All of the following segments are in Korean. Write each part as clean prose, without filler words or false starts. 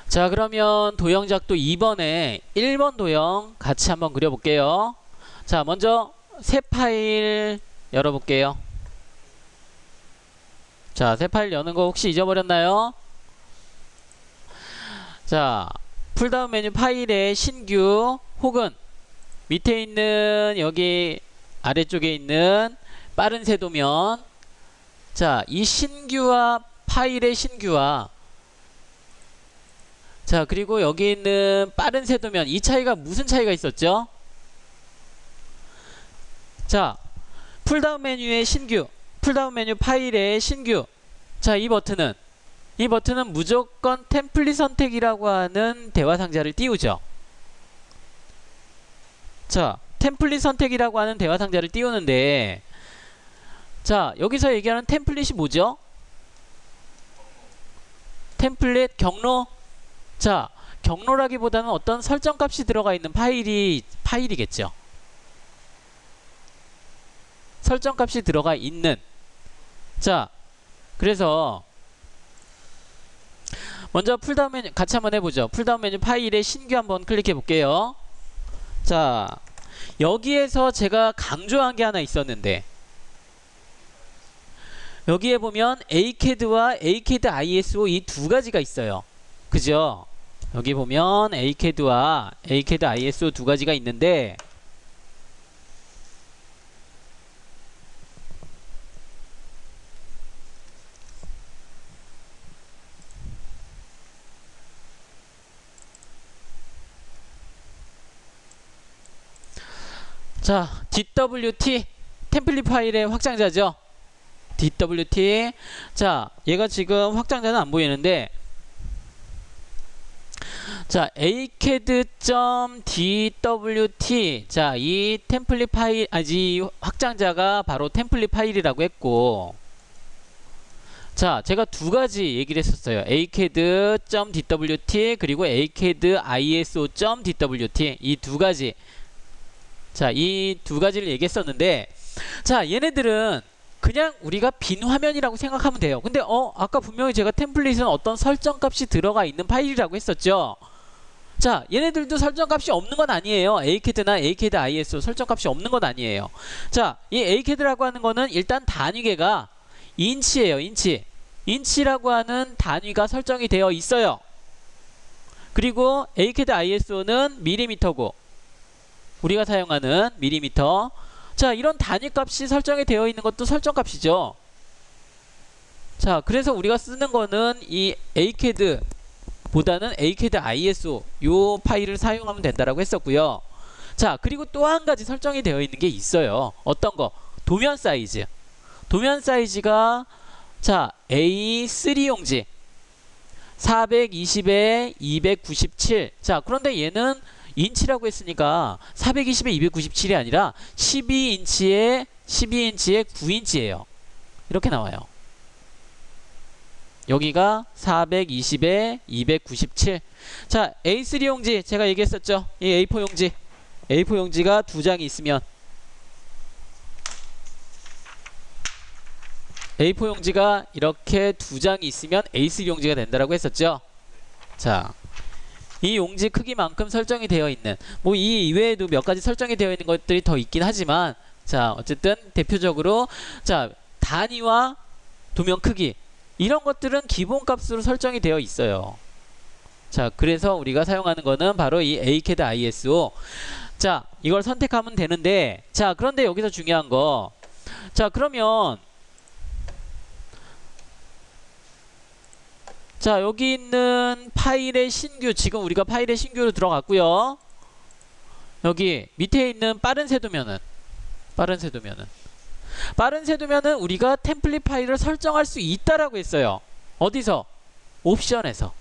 자, 그러면 도형작도 2번에 1번 도형 같이 한번 그려볼게요. 자, 먼저 새 파일 열어볼게요. 자, 새 파일 여는 거 혹시 잊어버렸나요? 자, 풀다운 메뉴 파일에 신규 혹은 밑에 있는 여기 아래쪽에 있는 빠른 세도면, 자, 이 신규와 파일의 신규와, 자, 그리고 여기 있는 빠른 세도면, 이 차이가 무슨 차이가 있었죠? 자, 풀다운 메뉴의 신규, 풀다운 메뉴 파일의 신규. 자, 이 버튼은 무조건 템플릿 선택이라고 하는 대화 상자를 띄우죠. 자, 템플릿 선택이라고 하는 대화 상자를 띄우는데, 자, 여기서 얘기하는 템플릿이 뭐죠? 템플릿 경로. 자, 경로라기보다는 어떤 설정값이 들어가 있는 파일이겠죠. 설정값이 들어가 있는. 자, 그래서 먼저 풀다운 메뉴 같이 한번 해보죠. 풀다운 메뉴 파일에 신규 한번 클릭해 볼게요. 자, 여기에서 제가 강조한 게 하나 있었는데, 여기에 보면 ACAD와 ACAD ISO 이 두 가지가 있어요. 그죠? 여기 보면 ACAD와 ACAD ISO 두 가지가 있는데, 자, DWT 템플릿 파일의 확장자죠. DWT. 자, 얘가 지금 확장자는 안 보이는데, 자, acad.dwt. 자, 이 템플릿 파일, 이 확장자가 바로 템플릿 파일이라고 했고, 자, 제가 두 가지 얘기를 했었어요. acad.dwt 그리고 acad.iso.dwt 이 두 가지. 자, 이 두 가지를 얘기했었는데, 자, 얘네들은 그냥 우리가 빈 화면이라고 생각하면 돼요. 근데 아까 분명히 제가 템플릿은 어떤 설정값이 들어가 있는 파일이라고 했었죠. 자, 얘네들도 설정값이 없는 건 아니에요. ACAD나 ACAD ISO 설정값이 없는 건 아니에요. 자, 이 ACAD라고 하는 거는 일단 단위계가 인치예요. 인치라고 하는 단위가 설정이 되어 있어요. 그리고 ACAD ISO는 밀리미터고, 우리가 사용하는 밀리미터. 자, 이런 단위값이 설정이 되어 있는 것도 설정값이죠. 자, 그래서 우리가 쓰는 거는 이 ACAD 보다는 ACAD ISO 요 파일을 사용하면 된다라고 했었고요. 자, 그리고 또 한 가지 설정이 되어 있는 게 있어요. 어떤 거? 도면 사이즈. 도면 사이즈가, 자, A3 용지 420에 297. 자, 그런데 얘는 인치라고 했으니까 420에 297이 아니라 12인치에 9인치예요. 이렇게 나와요. 여기가 420에 297. 자, A3 용지 제가 얘기했었죠. 이 A4 용지. A4 용지가 두 장이 있으면, A4 용지가 이렇게 두 장이 있으면 A3 용지가 된다라고 했었죠. 자, 이 용지 크기만큼 설정이 되어 있는, 뭐 이 이외에도 몇 가지 설정이 되어 있는 것들이 더 있긴 하지만, 자, 어쨌든 대표적으로, 자, 단위와 도면 크기 이런 것들은 기본값으로 설정이 되어 있어요. 자, 그래서 우리가 사용하는 거는 바로 이 ACAD ISO. 자, 이걸 선택하면 되는데, 자, 그런데 여기서 중요한 거, 자, 그러면 자, 여기 있는 파일의 신규, 지금 우리가 파일의 신규로 들어갔고요. 여기 밑에 있는 빠른 세도면은 우리가 템플릿 파일을 설정할 수 있다라고 했어요. 어디서? 옵션에서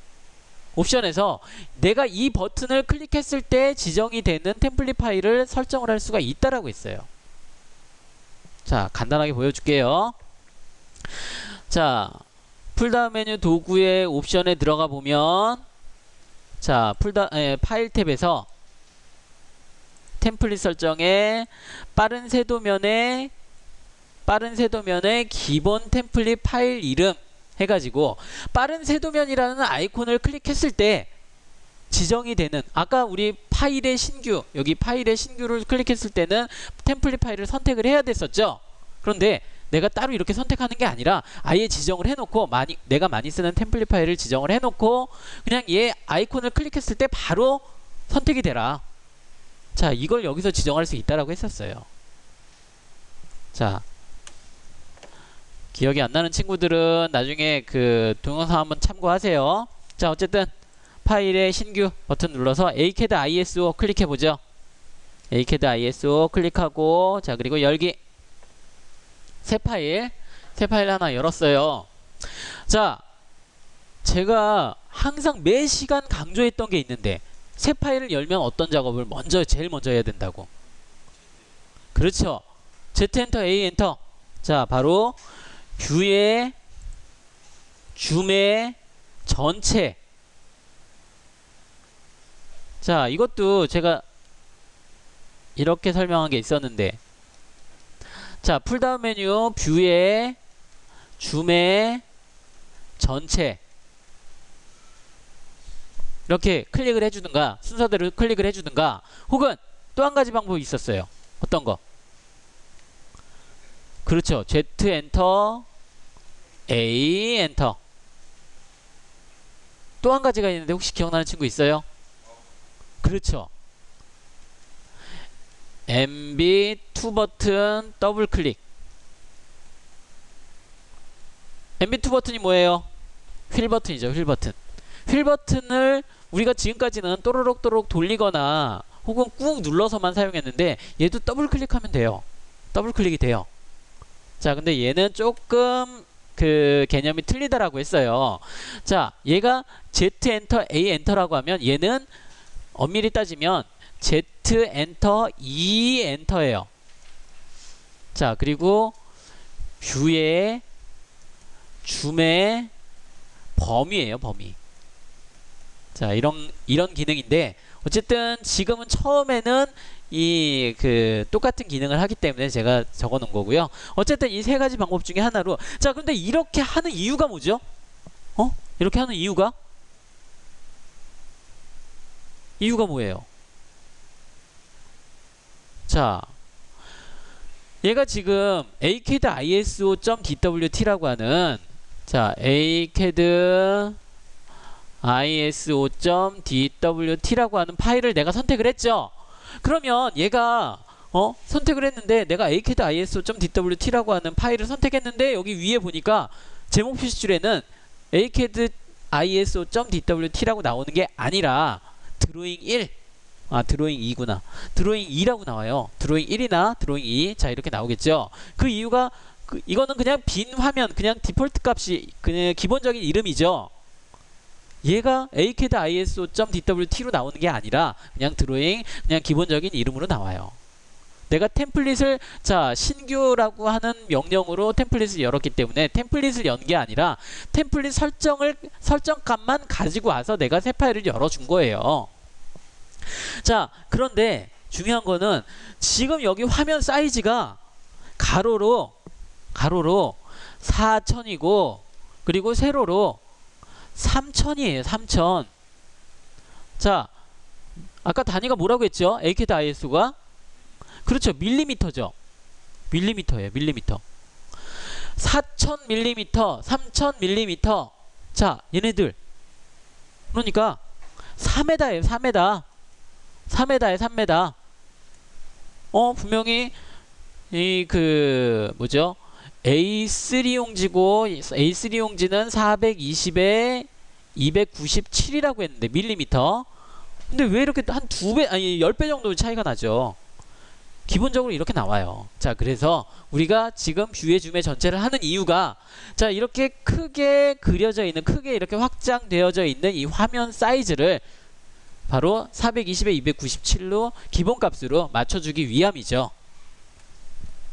내가 이 버튼을 클릭했을 때 지정이 되는 템플릿 파일을 설정을 할 수가 있다라고 했어요. 자, 간단하게 보여줄게요. 자, 풀다운 메뉴 도구의 옵션에 들어가 보면, 자, 파일 탭에서 템플릿 설정에 빠른 세도면의 기본 템플릿 파일 이름 해가지고, 빠른 세도면이라는 아이콘을 클릭했을 때 지정이 되는, 아까 우리 파일의 신규, 여기 파일의 신규를 클릭했을 때는 템플릿 파일을 선택을 해야 됐었죠. 그런데 내가 따로 이렇게 선택하는 게 아니라 아예 지정을 해놓고, 내가 많이 쓰는 템플릿 파일을 지정을 해놓고 그냥 얘 아이콘을 클릭했을 때 바로 선택이 되라. 자, 이걸 여기서 지정할 수 있다라고 했었어요. 자, 기억이 안 나는 친구들은 나중에 그 동영상 한번 참고하세요. 자, 어쨌든 파일의 신규 버튼 눌러서 ACAD ISO 클릭해보죠. ACAD ISO 클릭하고, 자, 그리고 열기. 새 파일 하나 열었어요. 자, 제가 항상 매 시간 강조했던 게 있는데, 새 파일을 열면 어떤 작업을 제일 먼저 해야 된다고. 그렇죠. Z 엔터, A 엔터. 자, 바로 뷰의 줌의 전체. 자, 이것도 제가 이렇게 설명한 게 있었는데, 자, 풀다운 메뉴 뷰의 줌의 전체 이렇게 클릭을 해주든가, 순서대로 클릭을 해주든가, 혹은 또 한 가지 방법이 있었어요. 어떤 거? 그렇죠. Z 엔터, A 엔터. 또 한 가지가 있는데 혹시 기억나는 친구 있어요? 그렇죠. MB2 버튼 더블 클릭. MB2 버튼이 뭐예요? 휠 버튼이죠. 휠 버튼. 휠 버튼을 우리가 지금까지는 또르륵 돌리거나 혹은 꾹 눌러서만 사용했는데, 얘도 더블 클릭하면 돼요. 더블 클릭이 돼요. 자, 근데 얘는 조금 그 개념이 틀리다라고 했어요. 자, 얘가 Z 엔터, A 엔터라고 하면 얘는 엄밀히 따지면 Z 엔터, E 엔터예요. 자, 그리고 뷰의 줌의 범위예요, 범위. 자, 이런 기능인데, 어쨌든 지금은 처음에는 이 똑같은 기능을 하기 때문에 제가 적어 놓은 거고요. 어쨌든 이 세 가지 방법 중에 하나로. 자, 근데 이렇게 하는 이유가 뭐죠? 이렇게 하는 이유가 뭐예요? 자, 얘가 지금 ACAD ISO.dwt라고 하는, 자, ACAD ISO.dwt라고 하는 파일을 내가 선택을 했죠. 그러면 얘가 선택을 했는데, 내가 ACAD ISO.dwt라고 하는 파일을 선택했는데, 여기 위에 보니까 제목 표시줄에는 ACAD ISO.dwt라고 나오는 게 아니라 드로잉 1, 드로잉 2구나. 드로잉 2라고 나와요. 드로잉 1이나 드로잉 2. 자, 이렇게 나오겠죠. 그 이유가 이거는 그냥 빈 화면, 그냥 디폴트 값이 그냥 기본적인 이름이죠. 얘가 ACAD ISO.dwt로 나오는 게 아니라 그냥 드로잉, 그냥 기본적인 이름으로 나와요. 내가 템플릿을, 자, 신규라고 하는 명령으로 템플릿을 열었기 때문에 템플릿을 연 게 아니라 템플릿 설정값만 가지고 와서 내가 새 파일을 열어준 거예요. 자, 그런데 중요한 거는 지금 여기 화면 사이즈가 가로로 4000이고, 그리고 세로로 3000이에요. 3000. 자, 아까 단위가 뭐라고 했죠? ACAD ISO가? 그렇죠. 밀리미터죠. 밀리미터예요. 밀리미터. 4000mm, 3000mm. 자, 얘네들 그러니까 3m예요. 3m. 3m에 3m. 분명히 이 뭐죠? A3 용지고, A3 용지는 420에 297이라고 했는데, 밀리미터. 근데 왜 이렇게 한 2배, 아니 10배 정도 차이가 나죠? 기본적으로 이렇게 나와요. 자, 그래서 우리가 지금 뷰의 줌의 전체를 하는 이유가, 자, 이렇게 크게 그려져 있는, 크게 이렇게 확장되어져 있는 이 화면 사이즈를 바로 420에 297로 기본값으로 맞춰주기 위함이죠.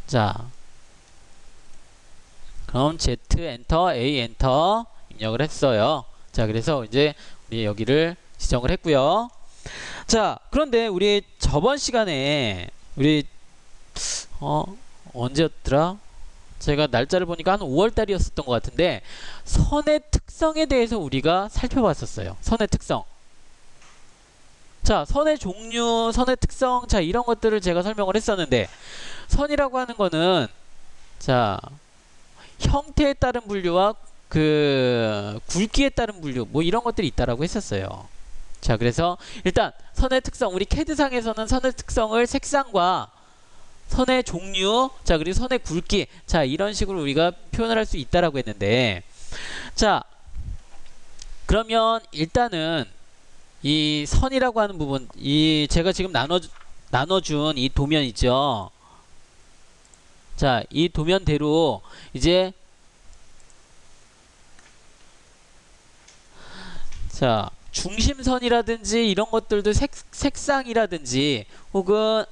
자, 그럼 Z 엔터, A 엔터 입력을 했어요. 자, 그래서 이제 우리 여기를 지정을 했고요. 자, 그런데 우리 저번 시간에 우리 언제였더라? 제가 날짜를 보니까 한 5월달이었었던 것 같은데, 선의 특성에 대해서 우리가 살펴봤었어요. 선의 특성. 자, 선의 종류, 선의 특성, 자, 이런 것들을 제가 설명을 했었는데, 선이라고 하는 거는, 자, 형태에 따른 분류와 그 굵기에 따른 분류, 뭐 이런 것들이 있다라고 했었어요. 자, 그래서 일단 선의 특성, 우리 캐드상에서는 선의 특성을 색상과 선의 종류, 자, 그리고 선의 굵기, 자, 이런 식으로 우리가 표현을 할 수 있다라고 했는데, 자, 그러면 일단은 이 선이라고 하는 부분, 이 제가 지금 나눠준 이 도면 있죠. 자, 이 도면대로 이제 자, 중심선이라든지 이런 것들도 색상이라든지 혹은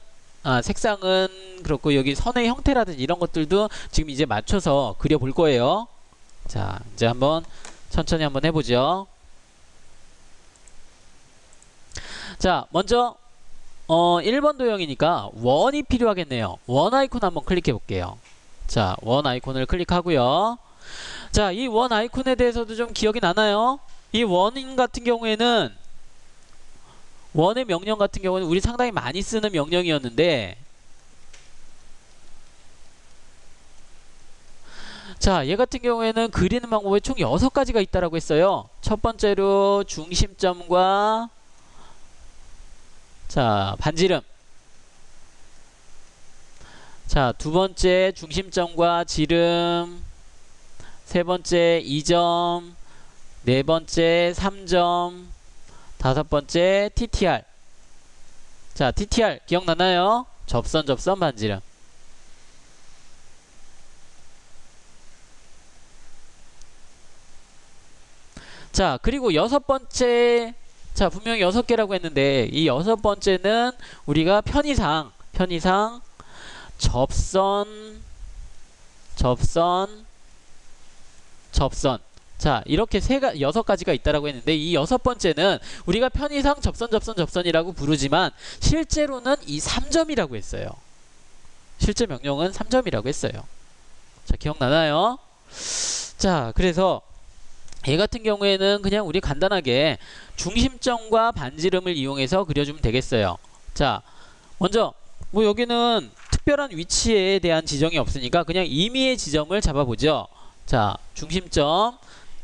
색상은 그렇고 여기 선의 형태라든지 이런 것들도 지금 이제 맞춰서 그려볼 거예요. 자, 이제 한번 천천히 한번 해보죠. 자, 먼저 1번 도형이니까 원이 필요하겠네요. 원 아이콘 한번 클릭해 볼게요. 자, 원 아이콘을 클릭하고요. 자, 이 원 아이콘에 대해서도 좀 기억이 나나요? 이 원 같은 경우에는 원의 명령 같은 경우는 우리 상당히 많이 쓰는 명령이었는데, 자, 얘 같은 경우에는 그리는 방법에 총 6가지가 있다라고 했어요. 첫 번째로 중심점과 자, 반지름. 자, 두 번째 중심점과 지름. 세 번째 2점. 네 번째 3점. 다섯 번째 TTR. 자, TTR 기억나나요? 접선, 접선, 반지름. 자, 그리고 6번째, 자, 분명히 6개라고 했는데 이 6번째는 우리가 편의상 접선, 접선, 접선. 자, 이렇게 6가지가 있다라고 했는데 이 6번째는 우리가 편의상 접선, 접선, 접선이라고 부르지만 실제로는 이 3점이라고 했어요. 실제 명령은 3점이라고 했어요. 자, 기억나나요? 자, 그래서 얘 같은 경우에는 그냥 우리 간단하게 중심점과 반지름을 이용해서 그려주면 되겠어요. 자, 먼저 뭐 여기는 특별한 위치에 대한 지정이 없으니까 그냥 임의의 지점을 잡아보죠. 자, 중심점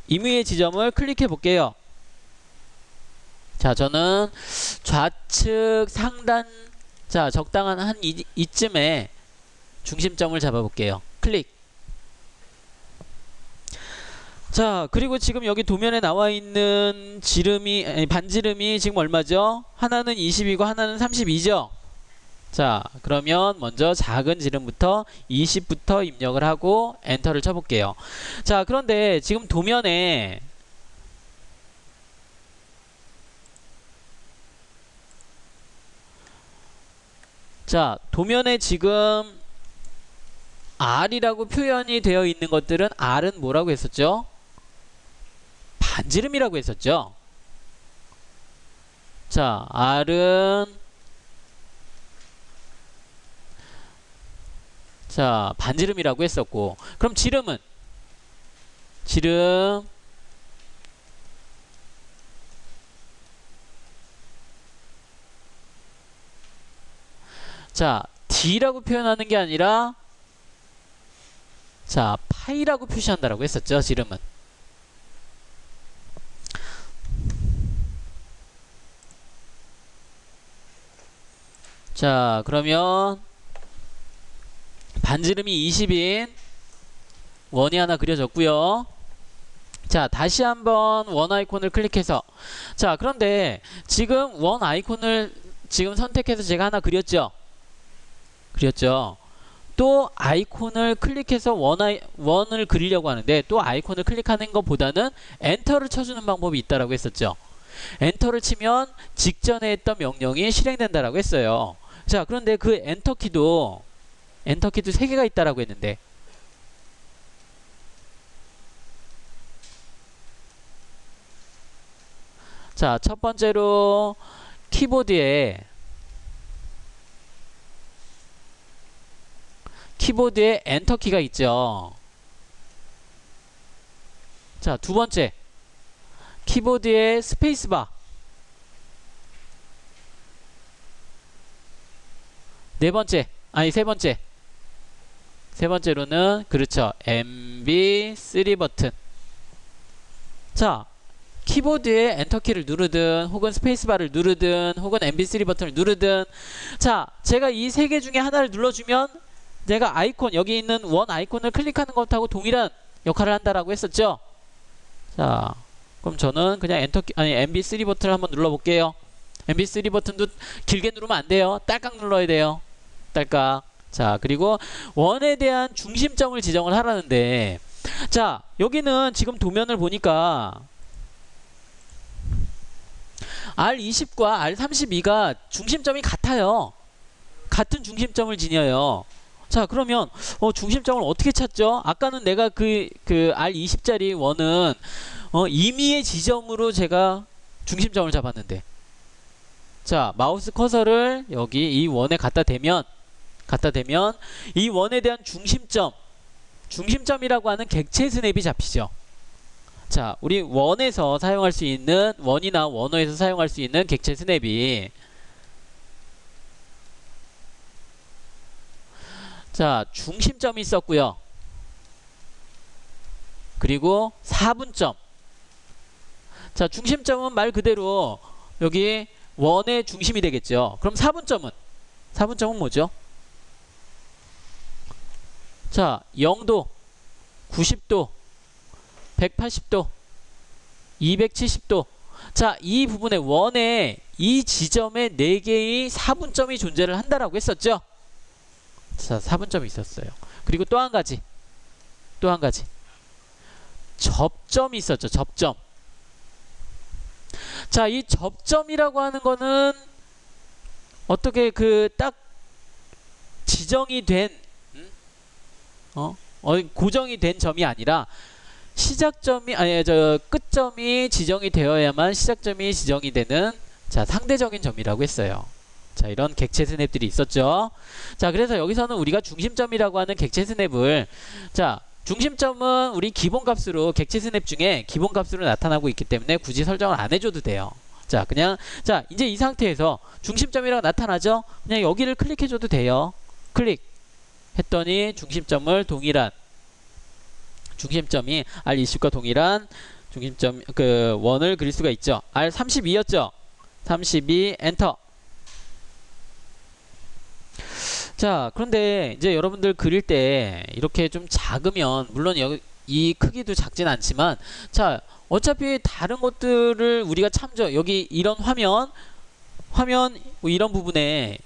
임의의 지점을 클릭해 볼게요. 자, 저는 좌측 상단, 자, 적당한 한 이쯤에 중심점을 잡아볼게요. 클릭. 자, 그리고 지금 여기 도면에 나와 있는 반지름이 지금 얼마죠? 하나는 20이고 하나는 32죠? 자, 그러면 먼저 작은 지름부터 20부터 입력을 하고 엔터를 쳐볼게요. 자, 그런데 지금 도면에 지금 R이라고 표현이 되어 있는 것들은 R은 뭐라고 했었죠? 반지름이라고 했었죠. 자, R은 자, 반지름이라고 했었고, 그럼 지름은? 지름 자, D라고 표현하는 게 아니라 자, 파이라고 표시한다라고 했었죠. 지름은. 자, 그러면 반지름이 20인 원이 하나 그려졌고요. 자, 다시 한번 원 아이콘을 클릭해서, 자, 그런데 지금 원 아이콘을 지금 선택해서 제가 하나 그렸죠. 또 아이콘을 클릭해서 원을 그리려고 하는데 또 아이콘을 클릭하는 것보다는 엔터를 쳐주는 방법이 있다라고 했었죠. 엔터를 치면 직전에 했던 명령이 실행된다라고 했어요. 자, 그런데 그 엔터키도 3개가 있다라고 했는데, 자, 첫 번째로 키보드에 엔터키가 있죠. 자, 두 번째 키보드에 스페이스바. 네 번째, 아니 세 번째로는 그렇죠. MB3 버튼. 자, 키보드에 엔터키를 누르든 혹은 스페이스바를 누르든 혹은 MB3 버튼을 누르든, 자, 제가 이 세 개 중에 하나를 눌러주면 내가 아이콘, 여기 있는 원 아이콘을 클릭하는 것하고 동일한 역할을 한다라고 했었죠. 자, 그럼 저는 그냥 엔터키, 아니 MB3 버튼을 한번 눌러볼게요. MB3 버튼도 길게 누르면 안 돼요. 딸깍 눌러야 돼요. 딸깍. 자, 그리고 원에 대한 중심점을 지정을 하라는데, 자, 여기는 지금 도면을 보니까 R20과 R32가 중심점이 같아요. 같은 중심점을 지녀요. 자, 그러면 중심점을 어떻게 찾죠? 아까는 내가 그 R20짜리 원은 임의의 지점으로 제가 중심점을 잡았는데, 자, 마우스 커서를 여기 이 원에 갖다 대면 이 원에 대한 중심점이라고 하는 객체 스냅이 잡히죠. 자, 우리 원에서 사용할 수 있는, 원이나 원어에서 사용할 수 있는 객체 스냅이, 자, 중심점이 있었고요. 그리고 4분점. 자, 중심점은 말 그대로 여기 원의 중심이 되겠죠. 그럼 4분점은 뭐죠? 자, 0도, 90도, 180도, 270도. 자, 이 부분에 원에 이 지점에 4개의 4분점이 존재를 한다라고 했었죠. 자, 4분점이 있었어요. 그리고 또 한 가지 접점이 있었죠. 접점. 자, 이 접점이라고 하는 거는 어떻게 딱 지정이 된 고정이 된 점이 아니라 시작점이, 아니 끝점이 지정이 되어야만 시작점이 지정이 되는, 자, 상대적인 점이라고 했어요. 자, 이런 객체 스냅들이 있었죠. 자, 그래서 여기서는 우리가 중심점이라고 하는 객체 스냅을, 자, 중심점은 우리 기본값으로, 객체 스냅 중에 기본값으로 나타나고 있기 때문에 굳이 설정을 안 해줘도 돼요. 자, 그냥, 자, 이제 이 상태에서 중심점이라고 나타나죠? 그냥 여기를 클릭해줘도 돼요. 클릭 했더니 중심점이 R20과 동일한 중심점, 원을 그릴 수가 있죠. R32였죠. 32 엔터. 자, 그런데 이제 여러분들 그릴 때 이렇게 좀 작으면, 물론 여기 이 크기도 작진 않지만, 자, 어차피 다른 것들을 우리가 여기 이런 화면 뭐 이런 부분에,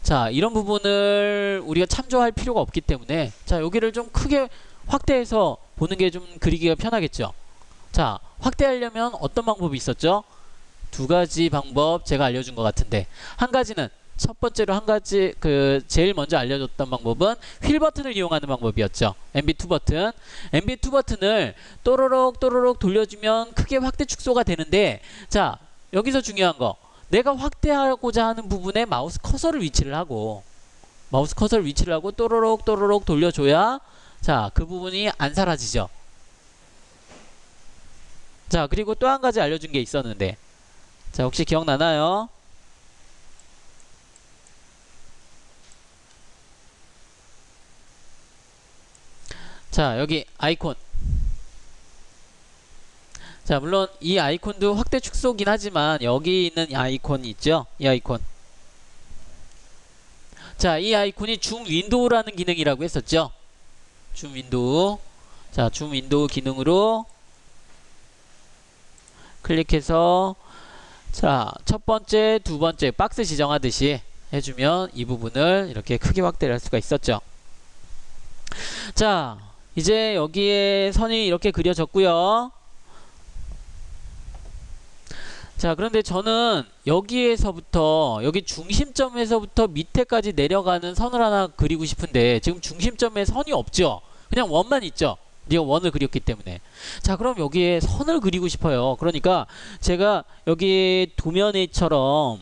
자, 이런 부분을 우리가 참조할 필요가 없기 때문에, 자, 여기를 좀 크게 확대해서 보는 게 좀 그리기가 편하겠죠. 자, 확대하려면 어떤 방법이 있었죠? 두 가지 방법 제가 알려준 것 같은데, 한 가지는, 첫 번째로 한 가지, 제일 먼저 알려줬던 방법은 휠 버튼을 이용하는 방법이었죠. MB2 버튼. MB2 버튼을 또로록 돌려주면 크게 확대 축소가 되는데, 자, 여기서 중요한 거, 내가 확대하고자 하는 부분에 마우스 커서를 위치를 하고 또로록 돌려줘야, 자, 그 부분이 안 사라지죠. 자, 그리고 또 한 가지 알려준 게 있었는데, 자, 혹시 기억나나요? 자, 여기 아이콘. 자, 물론 이 아이콘도 확대 축소긴 하지만 여기 있는 아이콘이 있죠? 이 아이콘. 자, 이 아이콘이 줌 윈도우라는 기능이라고 했었죠? 줌 윈도우. 자, 줌 윈도우 기능으로 클릭해서, 자, 첫 번째, 두 번째 박스 지정하듯이 해주면 이 부분을 이렇게 크게 확대를 할 수가 있었죠. 자, 이제 여기에 선이 이렇게 그려졌고요. 자, 그런데 저는 여기에서부터, 여기 중심점에서부터 밑에까지 내려가는 선을 하나 그리고 싶은데, 지금 중심점에 선이 없죠? 그냥 원만 있죠? 우리가 원을 그렸기 때문에. 자, 그럼 여기에 선을 그리고 싶어요. 그러니까 제가 여기 도면에처럼,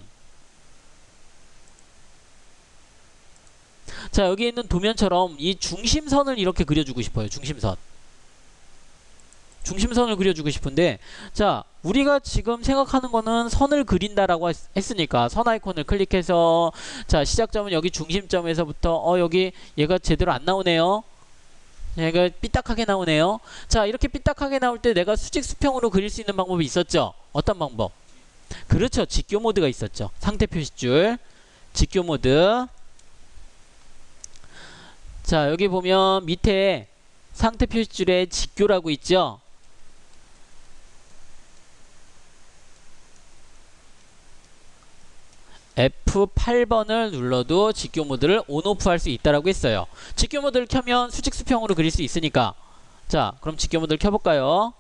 자, 여기 있는 도면처럼 이 중심선을 이렇게 그려주고 싶어요. 중심선을 그려주고 싶은데, 자, 우리가 지금 생각하는 거는 선을 그린다라고 했으니까 선 아이콘을 클릭해서 자 시작점은 여기 중심점에서부터 여기 얘가 제대로 안 나오네요. 얘가 삐딱하게 나오네요. 자 이렇게 삐딱하게 나올 때 내가 수직 수평으로 그릴 수 있는 방법이 있었죠. 어떤 방법? 그렇죠. 직교 모드가 있었죠. 상태 표시줄 직교 모드. 자 여기 보면 밑에 상태 표시줄에 직교라고 있죠. F8번을 눌러도 직교 모드를 온오프 할 수 있다라고 했어요. 직교 모드를 켜면 수직 수평으로 그릴 수 있으니까. 자 그럼 직교 모드를 켜볼까요?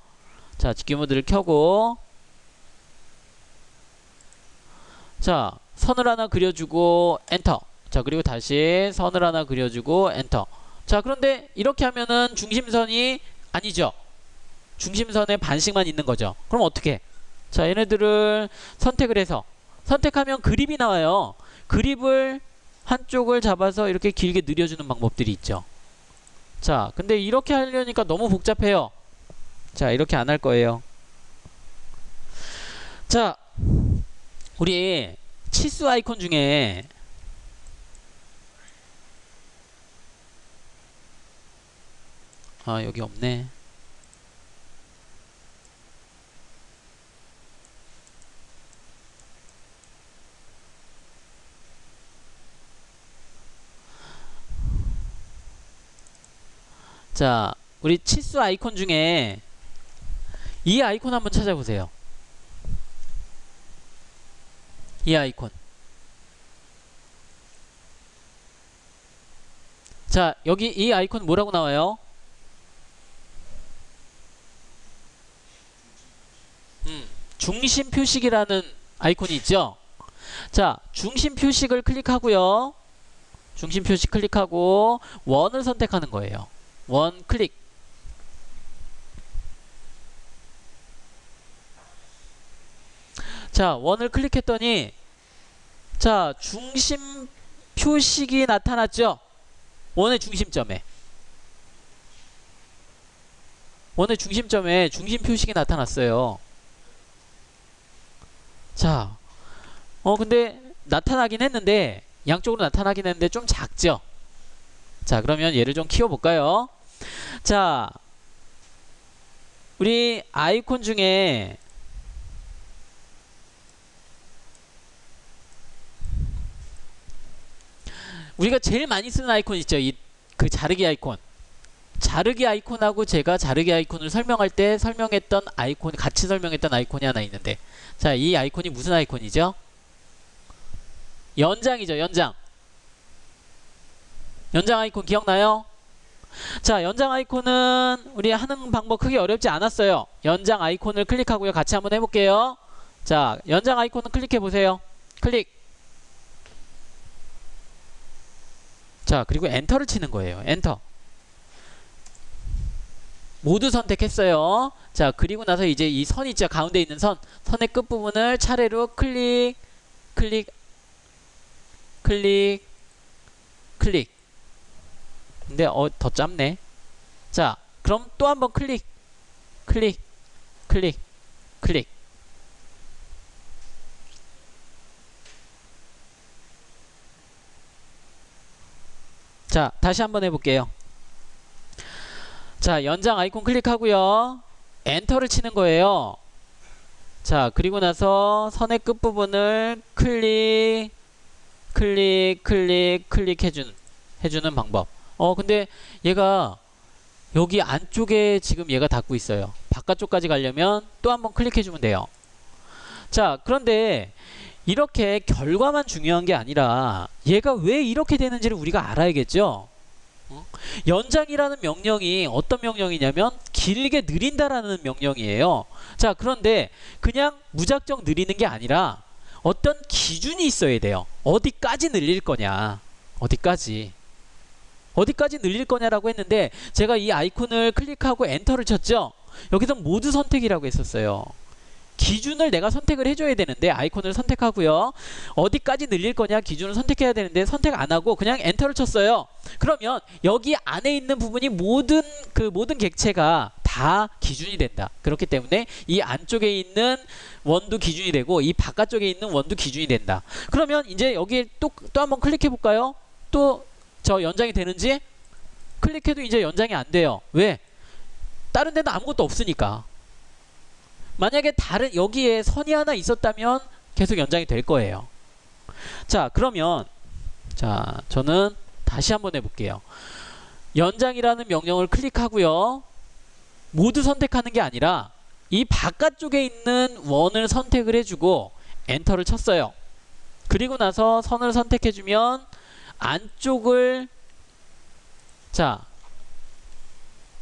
자 직교 모드를 켜고 자 선을 하나 그려주고 엔터. 자 그리고 다시 선을 하나 그려주고 엔터. 자 그런데 이렇게 하면은 중심선이 아니죠. 중심선에 반씩만 있는 거죠. 그럼 어떻게? 자 얘네들을 선택을 해서 선택하면 그립이 나와요. 그립을 한쪽을 잡아서 이렇게 길게 늘려주는 방법들이 있죠. 자 근데 이렇게 하려니까 너무 복잡해요. 자 이렇게 안 할 거예요. 자 우리 치수 아이콘 중에 여기 없네. 자 우리 치수 아이콘 중에 이 아이콘 한번 찾아보세요. 이 아이콘. 자 여기 이 아이콘 뭐라고 나와요? 중심 표식이라는 아이콘이 있죠. 자 중심 표식을 클릭하고요. 중심 표식 클릭하고 원을 선택하는 거예요. 원 클릭. 자 원을 클릭했더니 자 중심 표식이 나타났죠. 원의 중심점에 중심 표식이 나타났어요. 자 근데 나타나긴 했는데 양쪽으로 나타나긴 했는데 좀 작죠. 자 그러면 얘를 좀 키워볼까요? 자 우리 아이콘 중에 우리가 제일 많이 쓰는 아이콘 있죠. 그 자르기 아이콘. 자르기 아이콘하고 제가 자르기 아이콘을 설명할 때 설명했던 아이콘, 같이 설명했던 아이콘이 하나 있는데 자 이 아이콘이 무슨 아이콘이죠? 연장이죠. 연장. 연장 아이콘 기억나요? 자 연장 아이콘은 우리 하는 방법 크게 어렵지 않았어요. 연장 아이콘을 클릭하고요. 같이 한번 해볼게요. 자 연장 아이콘은 클릭해 보세요. 클릭. 자 그리고 엔터를 치는 거예요. 엔터. 모두 선택했어요. 자 그리고 나서 이제 이 선 있죠. 가운데 있는 선의 끝부분을 차례로 클릭 클릭 클릭 클릭. 근데 더 짧네. 자 그럼 또 한번 클릭 클릭 클릭 클릭. 자 다시 한번 해볼게요. 자 연장 아이콘 클릭하고요. 엔터를 치는 거예요. 자 그리고 나서 선의 끝부분을 클릭 클릭 클릭 클릭 해주는 방법. 근데 얘가 여기 안쪽에 지금 얘가 닿고 있어요. 바깥쪽까지 가려면 또 한번 클릭해주면 돼요. 자 그런데 이렇게 결과만 중요한 게 아니라 얘가 왜 이렇게 되는지를 우리가 알아야겠죠. 연장이라는 명령이 어떤 명령이냐면 길게 느린다라는 명령이에요. 자 그런데 그냥 무작정 느리는 게 아니라 어떤 기준이 있어야 돼요. 어디까지 늘릴 거냐. 어디까지 늘릴 거냐라고 했는데 제가 이 아이콘을 클릭하고 엔터를 쳤죠. 여기서 모두 선택이라고 했었어요. 기준을 내가 선택을 해줘야 되는데 아이콘을 선택하고요. 어디까지 늘릴 거냐 기준을 선택해야 되는데 선택 안 하고 그냥 엔터를 쳤어요. 그러면 여기 안에 있는 부분이 모든 객체가 다 기준이 된다. 그렇기 때문에 이 안쪽에 있는 원도 기준이 되고 이 바깥쪽에 있는 원도 기준이 된다. 그러면 이제 여기에 또 한번 클릭해 볼까요? 또 저 연장이 되는지? 클릭해도 이제 연장이 안 돼요. 왜? 다른 데는 아무것도 없으니까. 만약에 여기에 선이 하나 있었다면 계속 연장이 될 거예요. 자, 그러면 자, 저는 다시 한번 해볼게요. 연장이라는 명령을 클릭하고요. 모두 선택하는 게 아니라 이 바깥쪽에 있는 원을 선택을 해주고 엔터를 쳤어요. 그리고 나서 선을 선택해주면 안쪽을 자,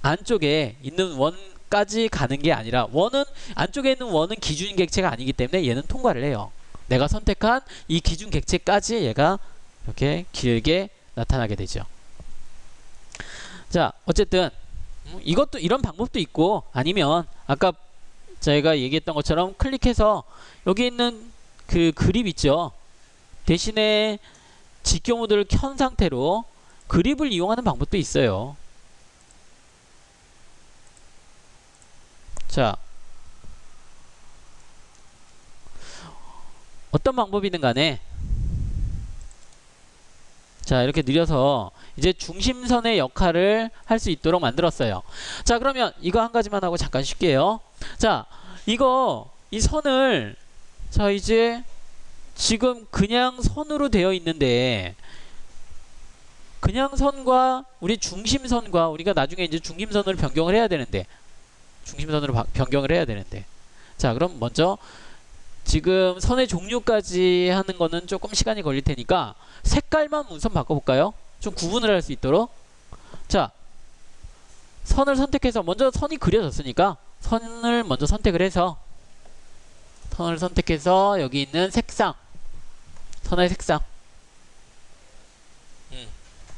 안쪽에 있는 원까지 가는 게 아니라 안쪽에 있는 원은 기준 객체가 아니기 때문에 얘는 통과를 해요. 내가 선택한 이 기준 객체까지 얘가 이렇게 길게 나타나게 되죠. 자, 어쨌든 이것도 이런 방법도 있고 아니면 아까 제가 얘기했던 것처럼 클릭해서 여기 있는 그 그립 있죠. 대신에 직경 모드를 켠 상태로 그립을 이용하는 방법도 있어요. 자, 어떤 방법이든 간에 자, 이렇게 느려서 이제 중심선의 역할을 할 수 있도록 만들었어요. 자, 그러면 이거 한 가지만 하고 잠깐 쉴게요. 자, 이 선을 자, 이제 지금 그냥 선으로 되어 있는데 그냥 선과 우리 중심선과 우리가 나중에 이제 중심선으로 변경을 해야 되는데 변경을 해야 되는데 자, 그럼 먼저 지금 선의 종류까지 하는 거는 조금 시간이 걸릴 테니까 색깔만 우선 바꿔볼까요? 좀 구분을 할 수 있도록. 자, 선을 선택해서 먼저 선이 그려졌으니까 선을 먼저 선택을 해서 여기 있는 색상, 선의 색상.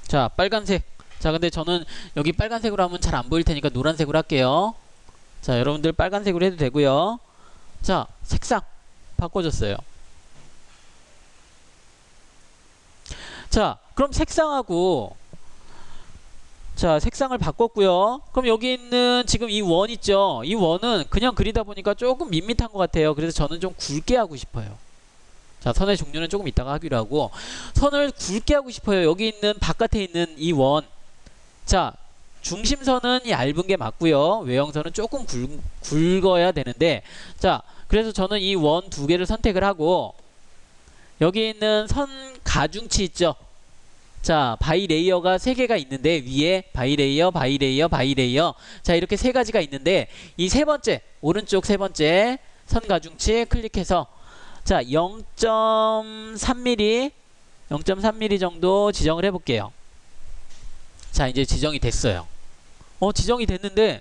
자, 빨간색. 자, 근데 저는 여기 빨간색으로 하면 잘 안 보일 테니까 노란색으로 할게요. 자, 여러분들 빨간색으로 해도 되고요. 자, 색상 바꿔줬어요. 자, 그럼 색상하고 자, 색상을 바꿨고요. 그럼 여기 있는 지금 이 원 있죠? 이 원은 그냥 그리다 보니까 조금 밋밋한 것 같아요. 그래서 저는 좀 굵게 하고 싶어요. 자, 선의 종류는 조금 이따가 하기로 하고 선을 굵게 하고 싶어요. 여기 있는 바깥에 있는 이 원. 자, 중심선은 얇은 게 맞고요. 외형선은 조금 굵어야 되는데 자, 그래서 저는 이 원 두 개를 선택을 하고 여기 있는 선 가중치 있죠? 자, 바이레이어가 3개가 있는데 위에 바이레이어 자, 이렇게 3가지가 있는데 이 세 번째 오른쪽 세 번째 선 가중치 클릭해서 자, 0.3mm 정도 지정을 해볼게요. 자, 이제 지정이 됐어요. 지정이 됐는데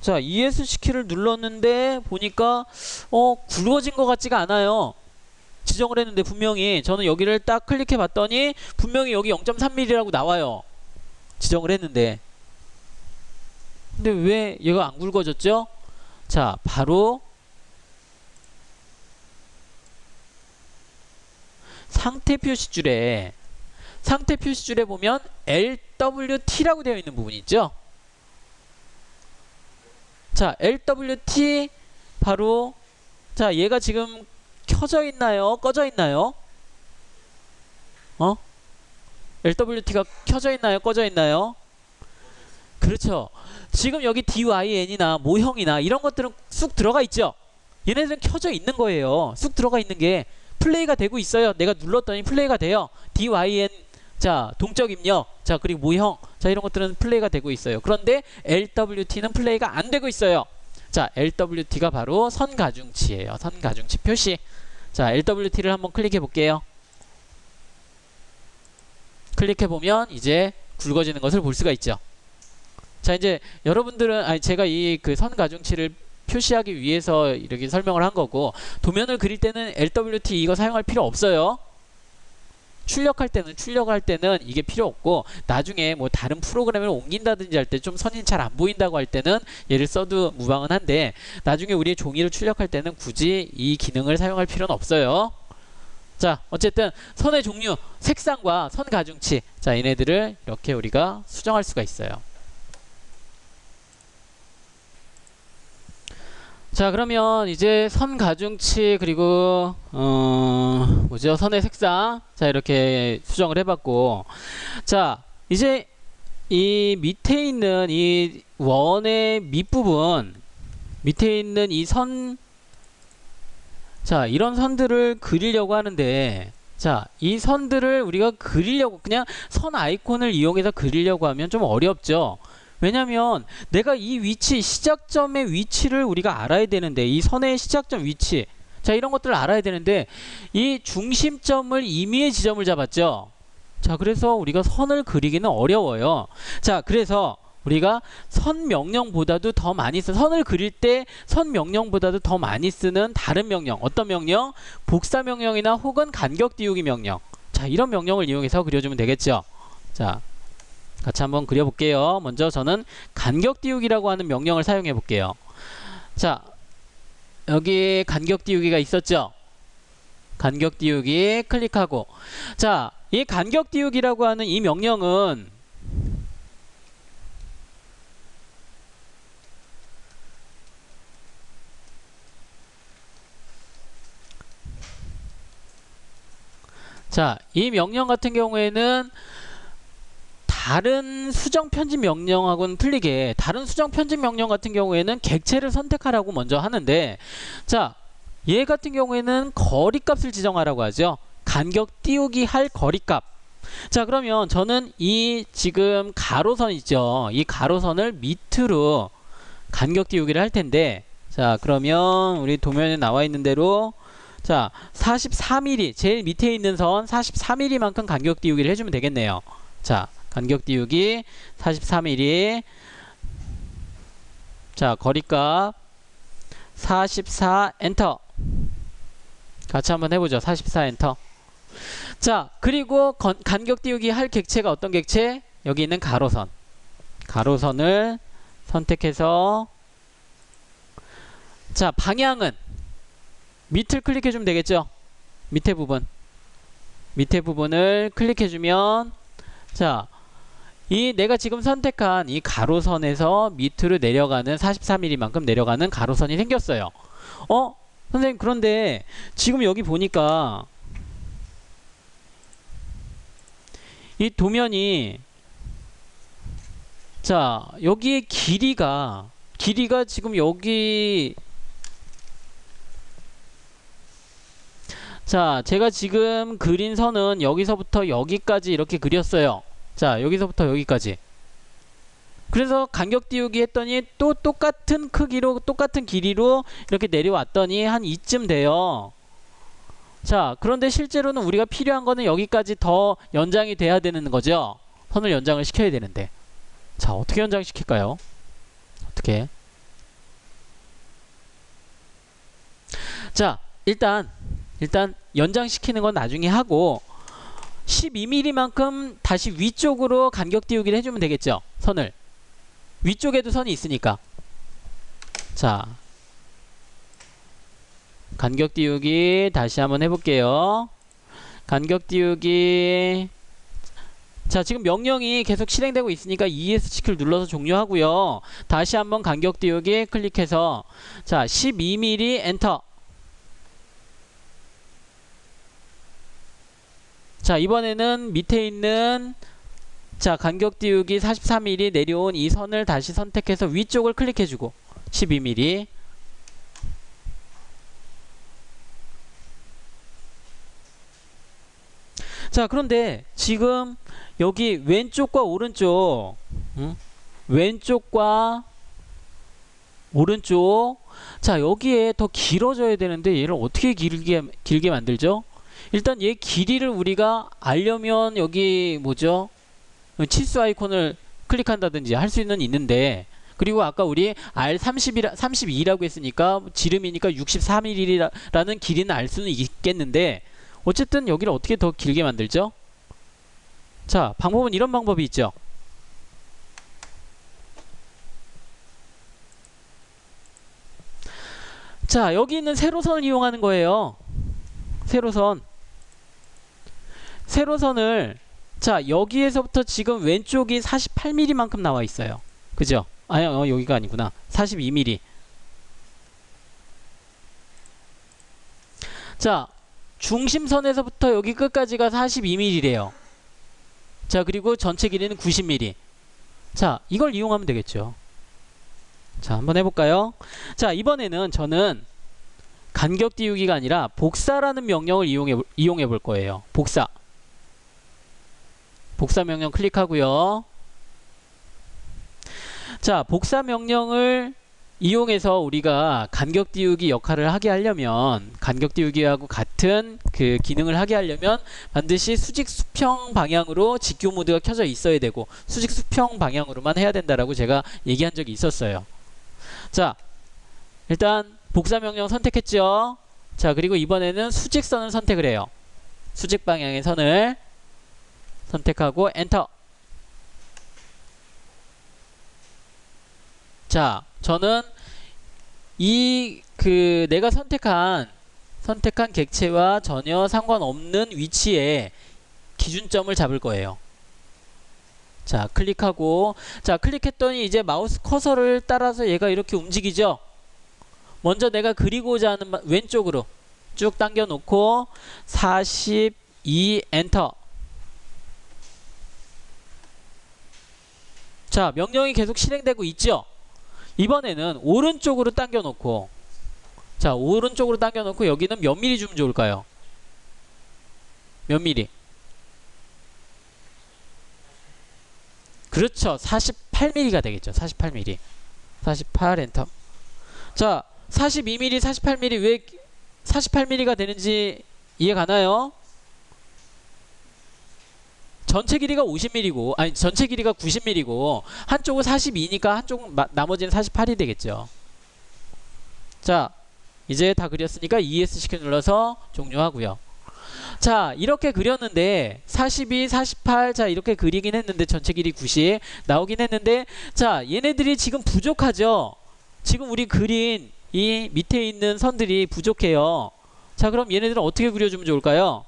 자, ESC 키를 눌렀는데 보니까 굵어진 것 같지가 않아요. 지정을 했는데 분명히 저는 여기를 딱 클릭해 봤더니 분명히 여기 0.3mm라고 나와요. 지정을 했는데 근데 왜 얘가 안 굵어졌죠? 자, 바로 상태 표시줄에 보면 LWT라고 되어 있는 부분이 있죠. 자, LWT 바로 자, 얘가 지금 켜져 있나요? 꺼져 있나요? LWT가 켜져 있나요? 꺼져 있나요? 그렇죠. 지금 여기 DYN이나 모형이나 이런 것들은 쑥 들어가 있죠. 얘네들은 켜져 있는 거예요. 쑥 들어가 있는 게 플레이가 되고 있어요. 내가 눌렀더니 플레이가 돼요. DYN 자, 동적 입력 자, 그리고 모형 자, 이런 것들은 플레이가 되고 있어요. 그런데 LWT는 플레이가 안 되고 있어요. 자, LWT가 바로 선 가중치예요. 선 가중치 표시. 자, LWT를 한번 클릭해 볼게요. 클릭해 보면 이제 굵어지는 것을 볼 수가 있죠. 자, 이제 여러분들은 제가 이 그 선 가중치를 표시하기 위해서 이렇게 설명을 한 거고 도면을 그릴 때는 LWT 이거 사용할 필요 없어요. 출력할 때는 이게 필요 없고, 나중에 뭐 다른 프로그램을 옮긴다든지 할 때 좀 선이 잘 안 보인다고 할 때는 얘를 써도 무방은 한데, 나중에 우리 종이를 출력할 때는 굳이 이 기능을 사용할 필요는 없어요. 자, 어쨌든 선의 종류, 색상과 선 가중치, 자, 얘네들을 이렇게 우리가 수정할 수가 있어요. 자, 그러면 이제 선 가중치, 그리고 뭐죠, 선의 색상, 자, 이렇게 수정을 해봤고, 자, 이제 이 밑에 있는 이 원의 밑부분, 밑에 있는 이 선, 자, 이런 선들을 그리려고 하는데, 자, 이 선들을 우리가 그리려고, 그냥 선 아이콘을 이용해서 그리려고 하면 좀 어렵죠. 왜냐면 내가 이 위치, 시작점의 위치를 우리가 알아야 되는데, 이 선의 시작점 위치, 자, 이런 것들을 알아야 되는데, 이 중심점을 임의의 지점을 잡았죠. 자, 그래서 우리가 선을 그리기는 어려워요. 자, 그래서 우리가 선 명령보다도 더 많이 선을 그릴 때 선 명령보다도 더 많이 쓰는 다른 명령, 어떤 명령? 복사 명령이나 혹은 간격 띄우기 명령. 자, 이런 명령을 이용해서 그려주면 되겠죠. 자, 같이 한번 그려볼게요. 먼저 저는 간격 띄우기라고 하는 명령을 사용해 볼게요. 자, 여기 간격 띄우기가 있었죠. 간격 띄우기 클릭하고, 자, 이 간격 띄우기라고 하는 이 명령은 자, 이 명령 같은 경우에는 다른 수정 편집 명령하고는 틀리게, 다른 수정 편집 명령 같은 경우에는 객체를 선택하라고 먼저 하는데, 자, 얘 같은 경우에는 거리값을 지정하라고 하죠. 간격 띄우기 할 거리값. 자, 그러면 저는 이 지금 가로선 있죠. 이 가로선을 밑으로 간격 띄우기를 할 텐데, 자, 그러면 우리 도면에 나와 있는 대로, 자, 44mm, 제일 밑에 있는 선 44mm만큼 간격 띄우기를 해주면 되겠네요. 자, 간격 띄우기 44mm. 자, 거리값 44 엔터. 같이 한번 해보죠. 44 엔터. 자, 그리고 간격 띄우기 할 객체가 어떤 객체? 여기 있는 가로선. 가로선을 선택해서, 자, 방향은 밑을 클릭해주면 되겠죠. 밑에 부분, 밑에 부분을 클릭해주면, 자, 이 내가 지금 선택한 이 가로선에서 밑으로 내려가는 44mm만큼 내려가는 가로선이 생겼어요. 선생님, 그런데 지금 여기 보니까 이 도면이, 자, 여기의 길이가 지금 여기, 자, 제가 지금 그린 선은 여기서부터 여기까지 이렇게 그렸어요. 자, 여기서부터 여기까지. 그래서 간격 띄우기 했더니 또 똑같은 크기로, 똑같은 길이로 이렇게 내려왔더니 한 이쯤 돼요. 자, 그런데 실제로는 우리가 필요한 거는 여기까지 더 연장이 돼야 되는 거죠. 선을 연장을 시켜야 되는데. 자, 어떻게 연장시킬까요? 어떻게? 자, 일단 연장시키는 건 나중에 하고, 12mm만큼 다시 위쪽으로 간격 띄우기를 해주면 되겠죠. 선을. 위쪽에도 선이 있으니까. 자, 간격 띄우기 다시 한번 해볼게요. 간격 띄우기. 자, 지금 명령이 계속 실행되고 있으니까 ESC키를 눌러서 종료하고요. 다시 한번 간격 띄우기 클릭해서, 자, 12mm 엔터. 자, 이번에는 밑에 있는, 자, 간격 띄우기 44mm 내려온 이 선을 다시 선택해서 위쪽을 클릭해주고 12mm. 자, 그런데 지금 여기 왼쪽과 오른쪽, 왼쪽과 오른쪽, 자, 여기에 더 길어져야 되는데 얘를 어떻게 길게 만들죠? 일단 얘 길이를 우리가 알려면 여기 뭐죠? 치수 아이콘을 클릭한다든지 할 수는 있는데, 그리고 아까 우리 R32라고 했으니까 지름이니까 64mm라는 길이는 알 수는 있겠는데, 어쨌든 여기를 어떻게 더 길게 만들죠? 자, 방법은 이런 방법이 있죠. 자, 여기 있는 세로선을 이용하는 거예요. 세로선을 자, 여기에서부터 지금 왼쪽이 48mm만큼 나와 있어요. 그죠? 아니, 여기가 아니구나. 42mm. 자, 중심선에서부터 여기 끝까지가 42mm래요. 자, 그리고 전체 길이는 90mm. 자, 이걸 이용하면 되겠죠. 자, 한번 해볼까요? 자, 이번에는 저는 간격 띄우기가 아니라 복사라는 명령을 이용해 볼 거예요. 복사 명령 클릭하고요. 자, 복사 명령을 이용해서 우리가 간격 띄우기 역할을 하게 하려면, 간격 띄우기하고 같은 그 기능을 하게 하려면 반드시 수직 수평 방향으로 직교 모드가 켜져 있어야 되고, 수직 수평 방향으로만 해야 된다라고 제가 얘기한 적이 있었어요. 자, 일단 복사 명령 선택했죠. 자, 그리고 이번에는 수직선을 선택을 해요. 수직 방향의 선을 선택하고 엔터. 자, 저는 내가 선택한 객체와 전혀 상관없는 위치에 기준점을 잡을 거예요. 자, 클릭하고, 자, 클릭했더니 이제 마우스 커서를 따라서 얘가 이렇게 움직이죠. 먼저 내가 그리고자 하는 왼쪽으로 쭉 당겨 놓고 42 엔터. 자, 명령이 계속 실행되고 있죠. 이번에는 오른쪽으로 당겨 놓고, 자, 오른쪽으로 당겨 놓고 여기는 몇 미리 주면 좋을까요? 몇 미리? 그렇죠. 48mm가 되겠죠. 48mm. 48 엔터. 자, 42mm, 48mm, 왜 48mm가 되는지 이해 가나요? 전체 길이가 50mm고, 아니, 전체 길이가 90mm고, 한쪽은 42니까 한쪽은 나머지는 48이 되겠죠. 자, 이제 다 그렸으니까 ESC 키 눌러서 종료하고요. 자, 이렇게 그렸는데 42, 48, 자, 이렇게 그리긴 했는데 전체 길이 90 나오긴 했는데, 자, 얘네들이 지금 부족하죠. 지금 우리 그린 이 밑에 있는 선들이 부족해요. 자, 그럼 얘네들은 어떻게 그려주면 좋을까요?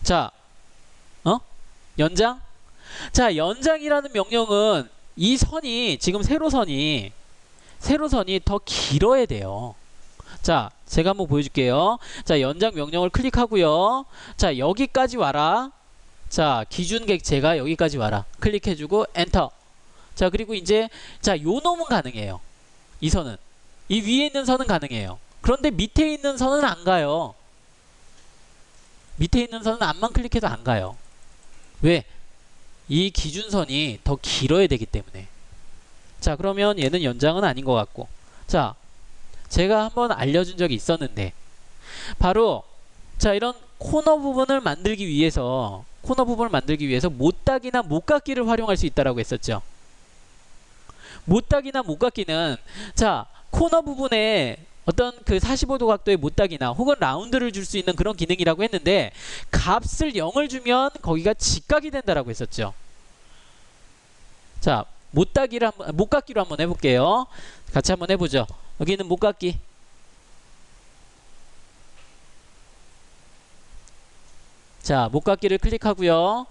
자, 연장? 자, 연장이라는 명령은 이 선이, 지금 세로선이 더 길어야 돼요. 자, 제가 한번 보여줄게요. 자, 연장 명령을 클릭하고요. 자, 여기까지 와라. 자, 기준 객체가 여기까지 와라. 클릭해주고 엔터. 자, 그리고 이제, 자, 요 놈은 가능해요. 이 선은. 이 위에 있는 선은 가능해요. 그런데 밑에 있는 선은 안 가요. 밑에 있는 선은 앞만 클릭해도 안 가요. 왜? 이 기준선이 더 길어야 되기 때문에. 자, 그러면 얘는 연장은 아닌 것 같고. 자, 제가 한번 알려준 적이 있었는데, 바로, 자, 이런 코너 부분을 만들기 위해서 못따기나 못깎기를 활용할 수 있다라고 했었죠. 못따기나 못깎기는, 자, 코너 부분에 어떤 그 45도 각도의 못따기나 혹은 라운드를 줄 수 있는 그런 기능이라고 했는데, 값을 0을 주면 거기가 직각이 된다라고 했었죠. 자, 못깎기로 한번 해볼게요. 같이 한번 해보죠. 여기는 못깎기. 자, 못깎기를 클릭하고요.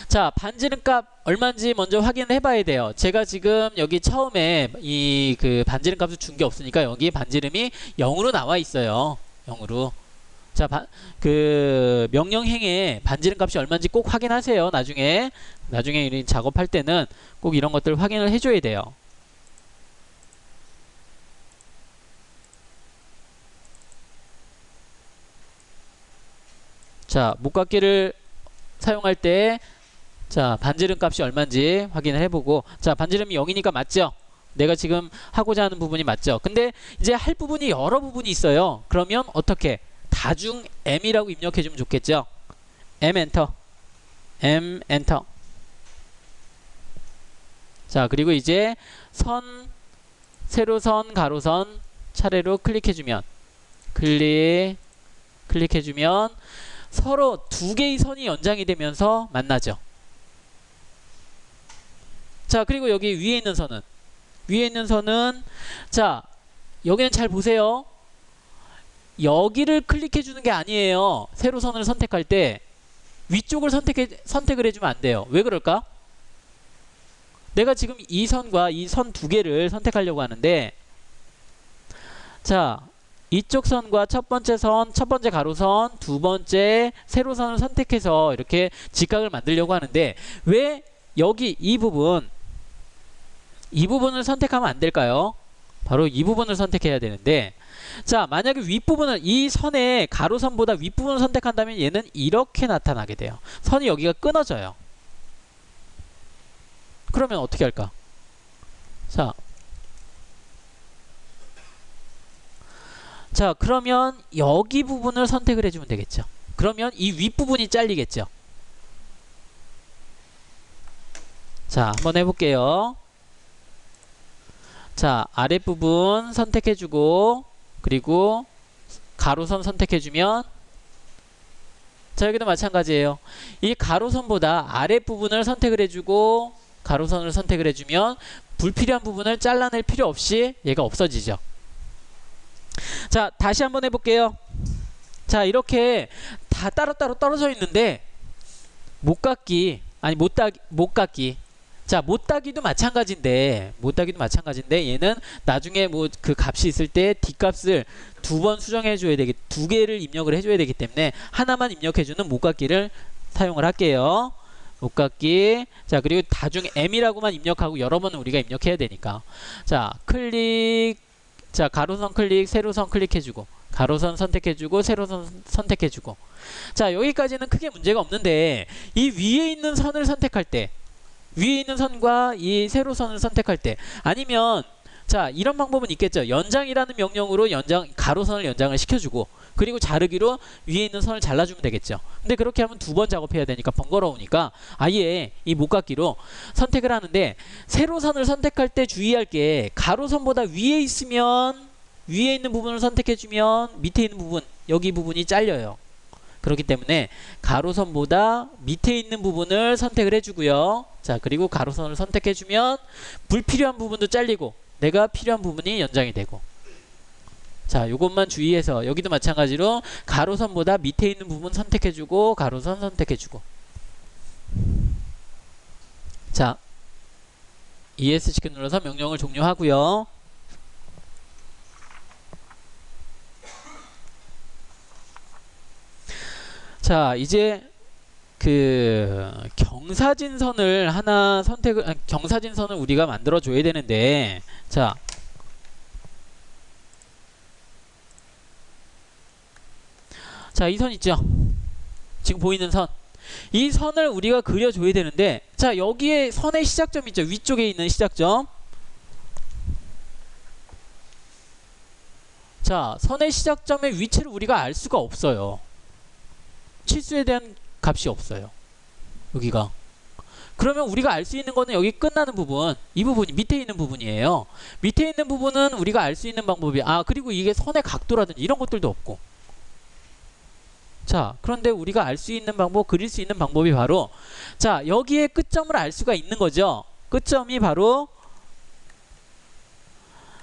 자, 반지름 값 얼마인지 먼저 확인을 해봐야 돼요. 제가 지금 여기 처음에 이 그 반지름 값을 준 게 없으니까 여기 반지름이 0으로 나와 있어요. 0으로. 자, 그 명령행에 반지름 값이 얼마인지 꼭 확인하세요. 나중에 작업할 때는 꼭 이런 것들 확인을 해줘야 돼요. 자, 못깎기를 사용할 때, 자, 반지름 값이 얼마인지 확인을 해보고, 자, 반지름이 0이니까 맞죠? 내가 지금 하고자 하는 부분이 맞죠? 근데 이제 할 부분이 여러 부분이 있어요. 그러면 어떻게? 다중 M이라고 입력해주면 좋겠죠? M 엔터. M 엔터. 자, 그리고 이제 선, 세로선, 가로선 차례로 클릭해주면, 클릭해주면 서로 두 개의 선이 연장이 되면서 만나죠. 자, 그리고 여기 위에 있는 선은 자, 여기는 잘 보세요. 여기를 클릭해 주는 게 아니에요. 세로선을 선택할 때 위쪽을 선택을 해주면 안 돼요. 왜 그럴까? 내가 지금 이 선과 이 선 두 개를 선택하려고 하는데, 자, 이쪽 선과 첫 번째 가로선, 두 번째 세로선을 선택해서 이렇게 직각을 만들려고 하는데, 왜 여기 이 부분을 선택하면 안 될까요? 바로 이 부분을 선택해야 되는데, 자, 만약에 윗부분을, 이 선의 가로선보다 윗부분을 선택한다면 얘는 이렇게 나타나게 돼요. 선이 여기가 끊어져요. 그러면 어떻게 할까? 자, 그러면 여기 부분을 선택을 해주면 되겠죠. 그러면 이 윗부분이 잘리겠죠. 자, 한번 해볼게요. 자, 아랫부분 선택해주고, 그리고 가로선 선택해주면, 자, 여기도 마찬가지예요. 이 가로선보다 아랫부분을 선택을 해주고 가로선을 선택을 해주면 불필요한 부분을 잘라낼 필요 없이 얘가 없어지죠. 자, 다시 한번 해볼게요. 자, 이렇게 다 따로따로 떨어져 있는데 못갖기, 자, 못따기도 마찬가지인데 얘는 나중에 뭐 그 값이 있을 때 뒷값을 두 번 수정해 줘야 되기, 두 개를 입력을 해줘야 되기 때문에 하나만 입력해주는 못갖기를 사용을 할게요. 못갖기. 자, 그리고 다중 M이라고만 입력하고 여러 번은 우리가 입력해야 되니까. 자, 클릭. 자, 가로선 클릭, 세로선 클릭해주고, 가로선 선택해주고, 세로선 선택해주고. 자, 여기까지는 크게 문제가 없는데 이 위에 있는 선을 선택할 때, 위에 있는 선과 이 세로선을 선택할 때, 아니면 자, 이런 방법은 있겠죠. 연장이라는 명령으로 가로선을 연장을 시켜주고, 그리고 자르기로 위에 있는 선을 잘라주면 되겠죠. 근데 그렇게 하면 두 번 작업해야 되니까 번거로우니까 아예 이 못갖기로 선택을 하는데, 세로선을 선택할 때 주의할 게, 가로선보다 위에 있으면 위에 있는 부분을 선택해주면 밑에 있는 부분, 여기 부분이 잘려요. 그렇기 때문에 가로선보다 밑에 있는 부분을 선택을 해주고요. 자, 그리고 가로선을 선택해주면 불필요한 부분도 잘리고 내가 필요한 부분이 연장이 되고. 자, 요것만 주의해서, 여기도 마찬가지로 가로선보다 밑에 있는 부분 선택해주고 가로선 선택해주고. 자, ESC 키 눌러서 명령을 종료하고요. 자, 이제 그 경사진선을 하나 경사진선을 우리가 만들어 줘야 되는데, 자, 이 선 있죠? 지금 보이는 선. 이 선을 우리가 그려줘야 되는데, 자, 여기에 선의 시작점 있죠? 위쪽에 있는 시작점. 자, 선의 시작점의 위치를 우리가 알 수가 없어요. 치수에 대한 값이 없어요. 여기가. 그러면 우리가 알 수 있는 거는 여기 끝나는 부분, 이 부분이 밑에 있는 부분이에요. 밑에 있는 부분은 우리가 알 수 있는 방법이, 그리고 이게 선의 각도라든지 이런 것들도 없고. 자, 그런데 우리가 알 수 있는 방법, 그릴 수 있는 방법이 바로, 자, 여기에 끝점을 알 수가 있는 거죠. 끝점이 바로,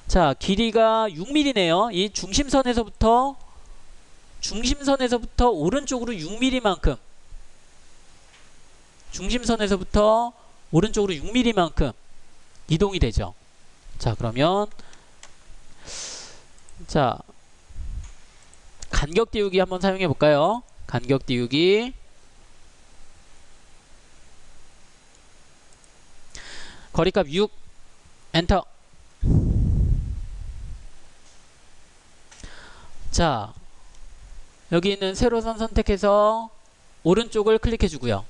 자, 길이가 6mm네요. 이 중심선에서부터 오른쪽으로 6mm만큼, 중심선에서부터 오른쪽으로 6mm만큼 이동이 되죠. 자, 그러면 자, 간격 띄우기 한번 사용해 볼까요? 간격 띄우기. 거리값 6, 엔터. 자, 여기 있는 세로선 선택해서 오른쪽을 클릭해 주고요.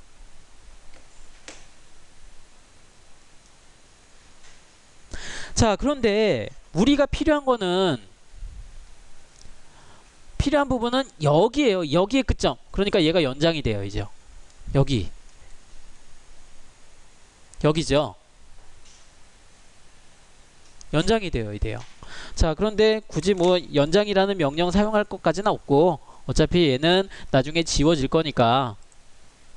자, 그런데 우리가 필요한 부분은 여기에요. 여기의 끝점. 그러니까 얘가 연장이 돼요. 이제 여기죠. 연장이 돼요. 자, 그런데 굳이 뭐 연장이라는 명령 사용할 것까지는 없고, 어차피 얘는 나중에 지워질 거니까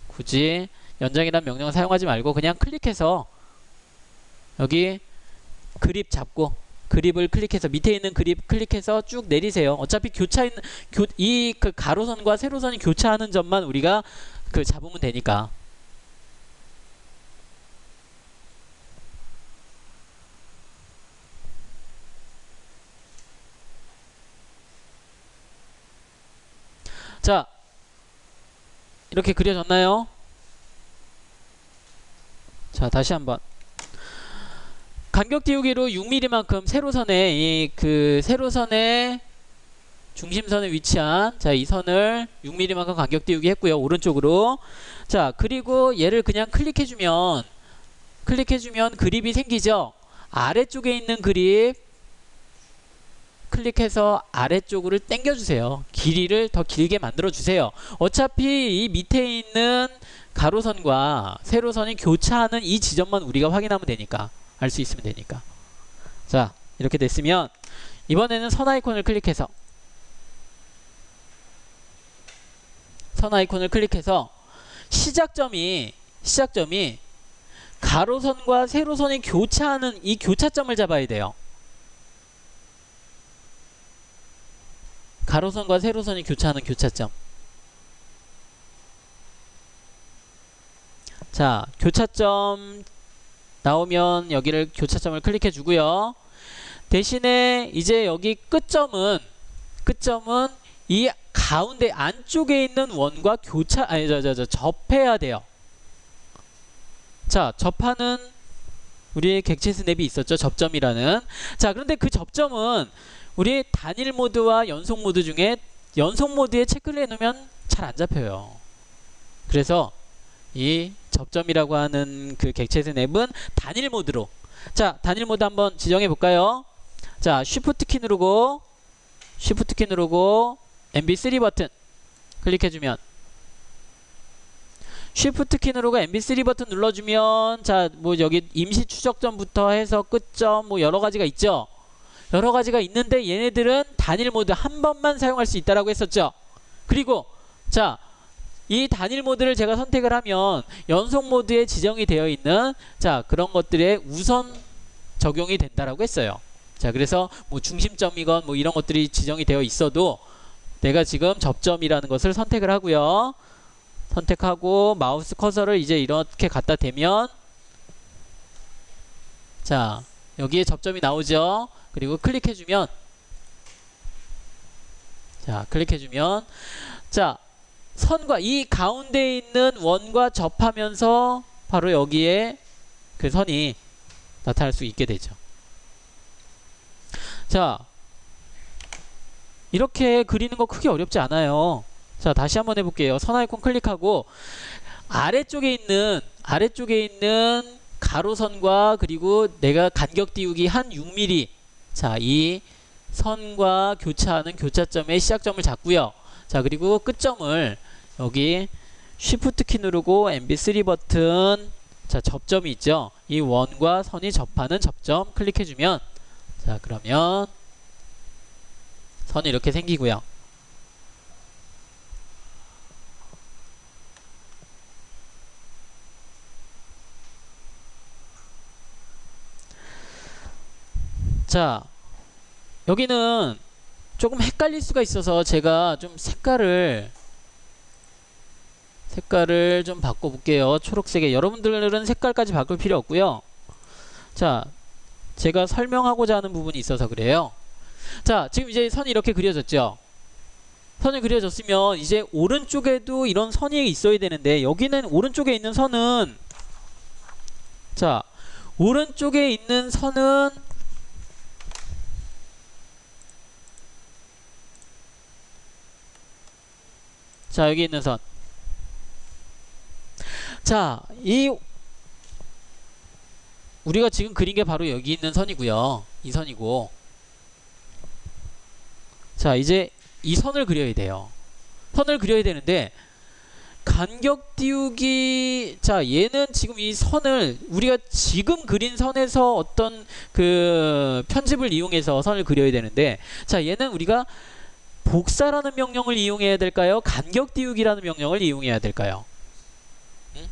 굳이 연장이란 명령을 사용하지 말고 그냥 클릭해서 여기 그립 잡고 그립을 클릭해서 밑에 있는 그립 클릭해서 쭉 내리세요. 어차피 이 그 가로선과 세로선이 교차하는 점만 우리가 그 잡으면 되니까. 자, 이렇게 그려졌나요? 자, 다시 한번. 간격 띄우기로 6mm만큼 세로선에 세로선의 중심선에 위치한 자, 이 선을 6mm만큼 간격 띄우기 했고요. 오른쪽으로. 자, 그리고 얘를 그냥 클릭해주면 그립이 생기죠. 아래쪽에 있는 그립 클릭해서 아래쪽으로 당겨주세요. 길이를 더 길게 만들어주세요. 어차피 이 밑에 있는 가로선과 세로선이 교차하는 이 지점만 우리가 확인하면 되니까, 알 수 있으면 되니까. 자, 이렇게 됐으면 이번에는 선 아이콘을 클릭해서 시작점이 가로선과 세로선이 교차하는 이 교차점을 잡아야 돼요. 가로선과 세로선이 교차하는 교차점. 자, 교차점 나오면 여기를 교차점을 클릭해 주고요. 대신에 이제 여기 끝점은 이 가운데 안쪽에 있는 원과 접해야 돼요. 자, 접하는 우리의 객체 스냅이 있었죠. 접점이라는. 자, 그런데 그 접점은 우리 단일 모드와 연속 모드 중에 연속 모드에 체크를 해놓으면 잘 안 잡혀요. 그래서 이 접점이라고 하는 그 객체 스냅은 단일 모드로. 자, 단일 모드 한번 지정해 볼까요? 자, 쉬프트 키 누르고 MB3 버튼 클릭해주면, 쉬프트 키 누르고 MB3 버튼 눌러주면, 자, 뭐 여기 임시 추적점부터 해서 끝점 뭐 여러 가지가 있죠. 여러 가지가 있는데 얘네들은 단일 모드 한 번만 사용할 수 있다라고 했었죠. 그리고 자, 이 단일 모드를 제가 선택을 하면 연속 모드에 지정이 되어 있는 자, 그런 것들에 우선 적용이 된다라고 했어요. 자, 그래서 뭐 중심점이건 뭐 이런 것들이 지정이 되어 있어도 내가 지금 접점이라는 것을 선택을 하고요. 선택하고 마우스 커서를 이제 이렇게 갖다 대면 자, 여기에 접점이 나오죠. 그리고 클릭해주면 자, 선과 이 가운데 있는 원과 접하면서 바로 여기에 그 선이 나타날 수 있게 되죠. 자, 이렇게 그리는 거 크게 어렵지 않아요. 자, 다시 한번 해볼게요. 선 아이콘 클릭하고 아래쪽에 있는 가로선과 그리고 내가 간격 띄우기 한 6mm, 자, 이 선과 교차하는 교차점의 시작점을 잡고요. 자, 그리고 끝점을 여기 쉬프트 키 누르고 MB3 버튼, 자, 접점이 있죠. 이 원과 선이 접하는 접점 클릭해주면, 자, 그러면 선이 이렇게 생기고요. 자, 여기는 조금 헷갈릴 수가 있어서 제가 좀 색깔을 좀 바꿔볼게요. 초록색에. 여러분들은 색깔까지 바꿀 필요 없고요. 자, 제가 설명하고자 하는 부분이 있어서 그래요. 자, 지금 이제 선이 이렇게 그려졌죠. 선이 그려졌으면 이제 오른쪽에도 이런 선이 있어야 되는데 여기는 오른쪽에 있는 선은 자, 오른쪽에 있는 선은 자, 여기 있는 선. 자, 우리가 지금 그린 게 바로 여기 있는 선이고요. 이 선이고. 자, 이제 이 선을 그려야 돼요. 선을 그려야 되는데 간격 띄우기, 자, 얘는 지금 이 선을 우리가 지금 그린 선에서 어떤 그 편집을 이용해서 선을 그려야 되는데, 자, 얘는 우리가 복사라는 명령을 이용해야 될까요? 간격 띄우기라는 명령을 이용해야 될까요? 응?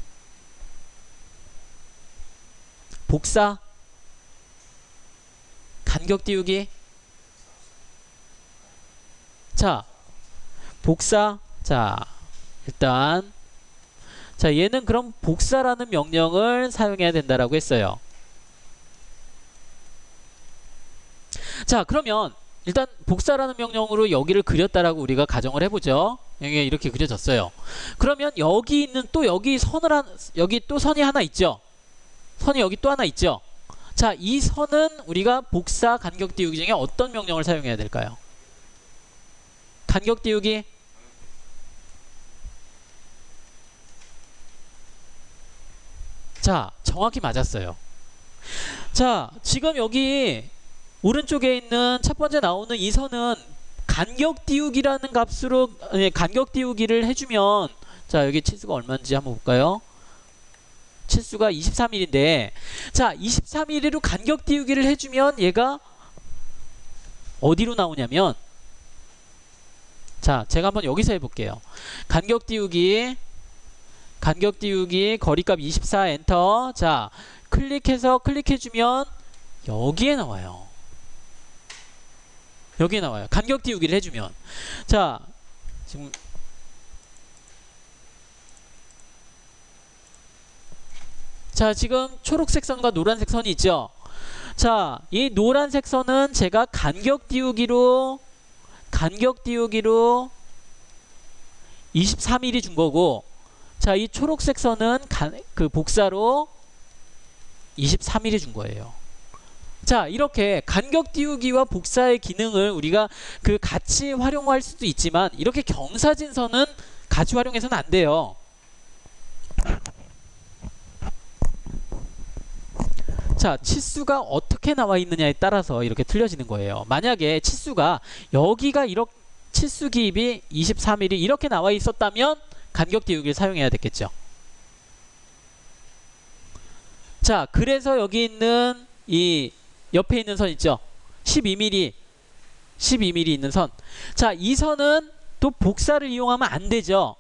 복사, 간격 띄우기. 자, 복사. 자, 일단 자, 얘는 그럼 복사라는 명령을 사용해야 된다라고 했어요. 자, 그러면 일단 복사라는 명령으로 여기를 그렸다라고 우리가 가정을 해보죠. 여기 이렇게 그려졌어요. 그러면 여기 있는 또 여기 여기 또 선이 하나 있죠. 선이 여기 또 하나 있죠. 자, 이 선은 우리가 복사 간격 띄우기 중에 어떤 명령을 사용해야 될까요? 간격 띄우기. 자, 정확히 맞았어요. 자, 지금 여기 오른쪽에 있는 첫 번째 나오는 이 선은 간격 띄우기라는 값으로 간격 띄우기를 해주면, 자, 여기 치수가 얼마인지 한번 볼까요? 치수가 23mm인데, 자, 23mm로 간격 띄우기를 해주면 얘가 어디로 나오냐면, 자, 제가 한번 여기서 해볼게요. 간격 띄우기 거리값 24 엔터. 자, 클릭해주면 여기에 나와요. 여기에 나와요. 간격 띄우기를 해주면. 자, 지금 자, 지금 초록색 선과 노란색 선이 있죠. 자, 이 노란색 선은 제가 간격 띄우기로 23mm 준 거고, 자, 이 초록색 선은 그 복사로 23mm 준 거예요. 자, 이렇게 간격 띄우기와 복사의 기능을 우리가 그 같이 활용할 수도 있지만, 이렇게 경사진선은 같이 활용해서는 안 돼요. 자, 치수가 어떻게 나와 있느냐에 따라서 이렇게 틀려지는 거예요. 만약에 치수가 여기가 이렇게 치수 기입이 23mm 이렇게 나와 있었다면 간격 띄우기를 사용해야 됐겠죠. 자, 그래서 여기 있는 이 옆에 있는 선 있죠. 12mm 있는 선. 자, 이 선은 또 복사를 이용하면 안 되죠.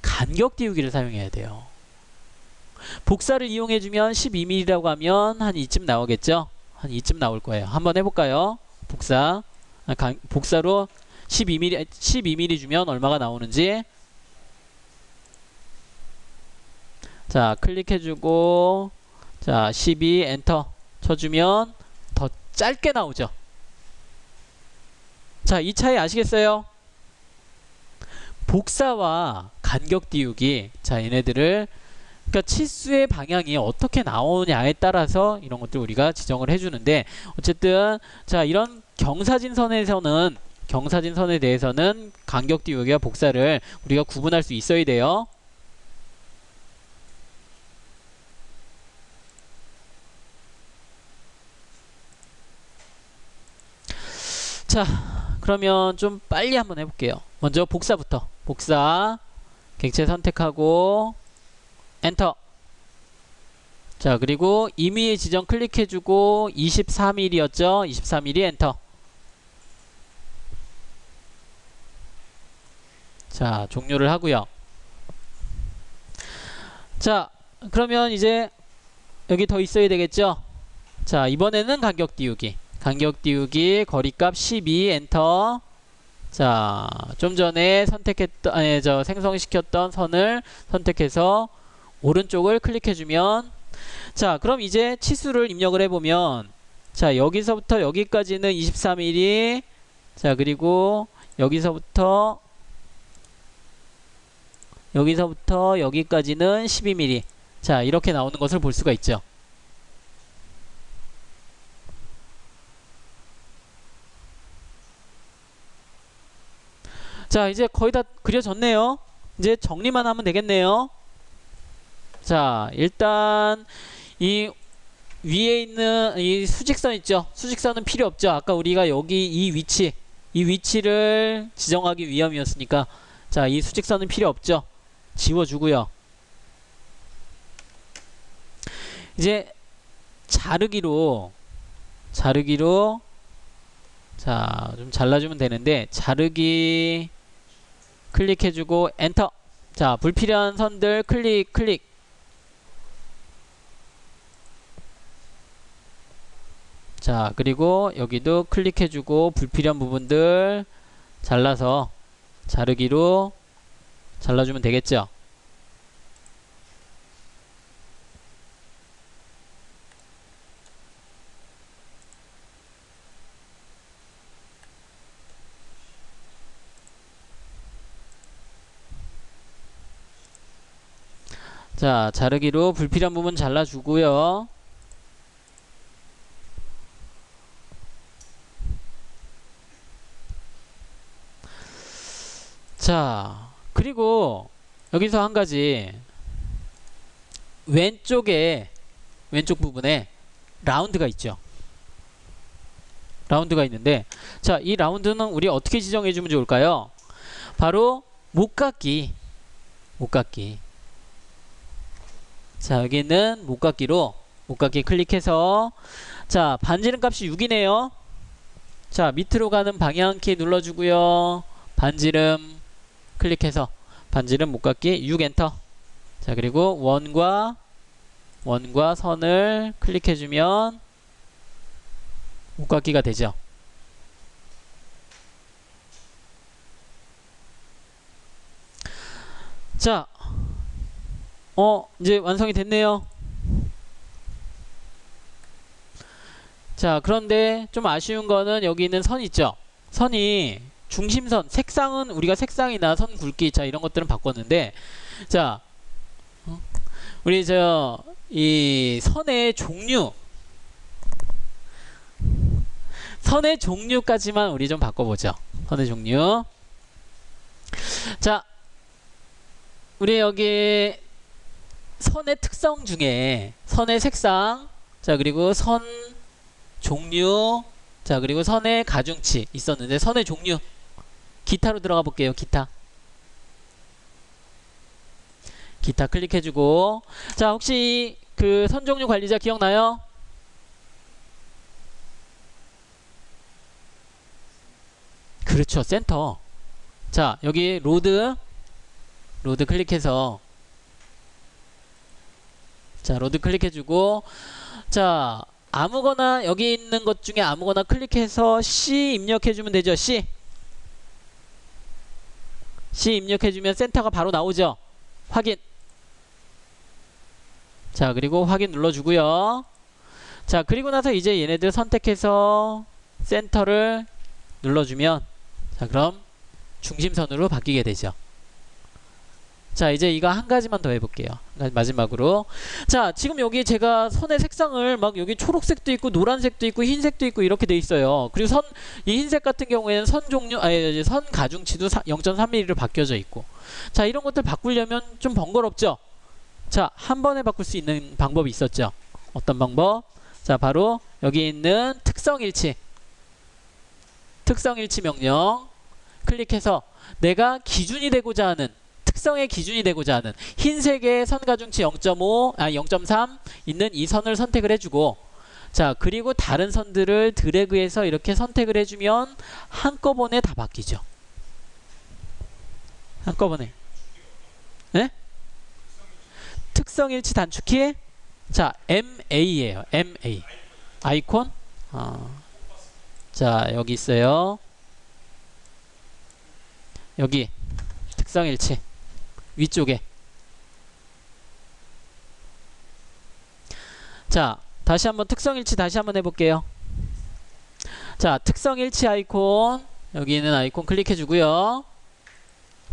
간격 띄우기를 사용해야 돼요. 복사를 이용해주면 12mm라고 하면 한 이쯤 나오겠죠. 한 이쯤 나올 거예요. 한번 해볼까요? 복사로 12mm 주면 얼마가 나오는지. 자, 클릭해주고, 자, 12 엔터 쳐주면 더 짧게 나오죠. 자, 이 차이 아시겠어요? 복사와 간격 띄우기. 자, 얘네들을 그러니까 치수의 방향이 어떻게 나오냐에 따라서 이런 것들 우리가 지정을 해주는데, 어쨌든 자, 이런 경사진선에 대해서는 간격 띄우기와 복사를 우리가 구분할 수 있어야 돼요. 자, 그러면 좀 빨리 한번 해볼게요. 먼저 복사부터. 복사 객체 선택하고 엔터. 자, 그리고 임의의 지정 클릭해주고 23mm였죠. 23mm 엔터. 자, 종료를 하고요. 자, 그러면 이제 여기 더 있어야 되겠죠. 자, 이번에는 간격 띄우기 거리값 12 엔터. 자, 좀 전에 생성시켰던 선을 선택해서 오른쪽을 클릭해주면, 자, 그럼 이제 치수를 입력을 해보면, 자, 여기서부터 여기까지는 23mm. 자, 그리고 여기서부터 여기까지는 12mm. 자, 이렇게 나오는 것을 볼 수가 있죠. 자, 이제 거의 다 그려졌네요. 이제 정리만 하면 되겠네요. 자, 일단 이 위에 있는 이 수직선 있죠. 수직선은 필요 없죠. 아까 우리가 여기 이 위치를 지정하기 위함이었으니까, 자, 이 수직선은 필요 없죠. 지워주고요. 이제 자르기로 자, 좀 잘라주면 되는데 자르기 클릭해주고 엔터. 자, 불필요한 선들 클릭 클릭. 자, 그리고 여기도 클릭해주고 불필요한 부분들 잘라서 자르기로 잘라주면 되겠죠. 자, 자르기로 불필요한 부분 잘라주고요. 자, 그리고 여기서 한 가지, 왼쪽 부분에 라운드가 있죠. 라운드가 있는데, 자, 이 라운드는 우리 어떻게 지정해 주면 좋을까요? 바로 목깎기. 자, 여기 있는 목깎기 클릭해서, 자, 반지름 값이 6이네요. 자, 밑으로 가는 방향키 눌러주고요. 반지름 클릭해서 반지름 목깎기 6 엔터. 자, 그리고 원과 선을 클릭해주면 목깎기가 되죠. 자, 이제 완성이 됐네요. 자, 그런데 좀 아쉬운 거는 여기 있는 선 있죠. 선이 중심선, 색상은 우리가 색상이나 선 굵기, 자, 이런 것들은 바꿨는데, 자, 우리 이 선의 종류까지만 우리 좀 바꿔보죠. 선의 종류. 자, 우리 여기 선의 특성 중에 선의 색상, 자, 그리고 선 종류, 자, 그리고 선의 가중치 있었는데, 선의 종류 기타로 들어가 볼게요. 기타 클릭해주고, 자, 혹시 그 선 종류 관리자 기억나요? 그렇죠, 센터. 자, 여기 로드 클릭해서, 자, 로드 클릭해주고, 자, 아무거나 여기 있는 것 중에 아무거나 클릭해서 C 입력해주면 되죠. C 입력해주면 센터가 바로 나오죠. 확인. 자, 그리고 확인 눌러주고요. 자, 그리고 나서 이제 얘네들 선택해서 센터를 눌러주면, 자, 그럼 중심선으로 바뀌게 되죠. 자, 이제 이거 한 가지만 더 해볼게요. 마지막으로. 자, 지금 여기 제가 선의 색상을 막 여기 초록색도 있고 노란색도 있고 흰색도 있고 이렇게 돼 있어요. 그리고 이 흰색 같은 경우에는 선 가중치도 0.3mm로 바뀌어져 있고. 자, 이런 것들 바꾸려면 좀 번거롭죠? 자, 한 번에 바꿀 수 있는 방법이 있었죠. 어떤 방법? 자, 바로 여기 있는 특성일치 명령 클릭해서 내가 기준이 되고자 하는, 특성의 기준이 되고자 하는 흰색의 선가중치 0.3 있는 이 선을 선택을 해주고, 자, 그리고 다른 선들을 드래그해서 이렇게 선택을 해주면 한꺼번에 다 바뀌죠. 한꺼번에. 네? 특성일치 단축키, 자, MA예요. MA 아이콘. 자, 여기 있어요. 여기 특성일치 위쪽에. 자, 다시 한번 특성일치 다시 한번 해볼게요. 자, 특성일치 아이콘, 여기 있는 아이콘 클릭해 주고요.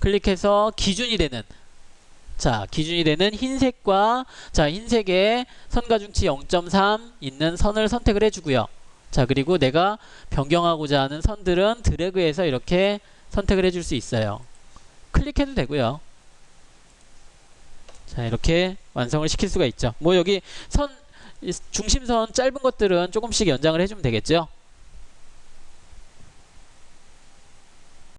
클릭해서 기준이 되는, 자, 기준이 되는 흰색과, 자, 흰색에 선가중치 0.3 있는 선을 선택을 해주고요. 자, 그리고 내가 변경하고자 하는 선들은 드래그해서 이렇게 선택을 해줄 수 있어요. 클릭해도 되고요. 자, 이렇게 완성을 시킬 수가 있죠. 뭐 여기 중심선 짧은 것들은 조금씩 연장을 해주면 되겠죠.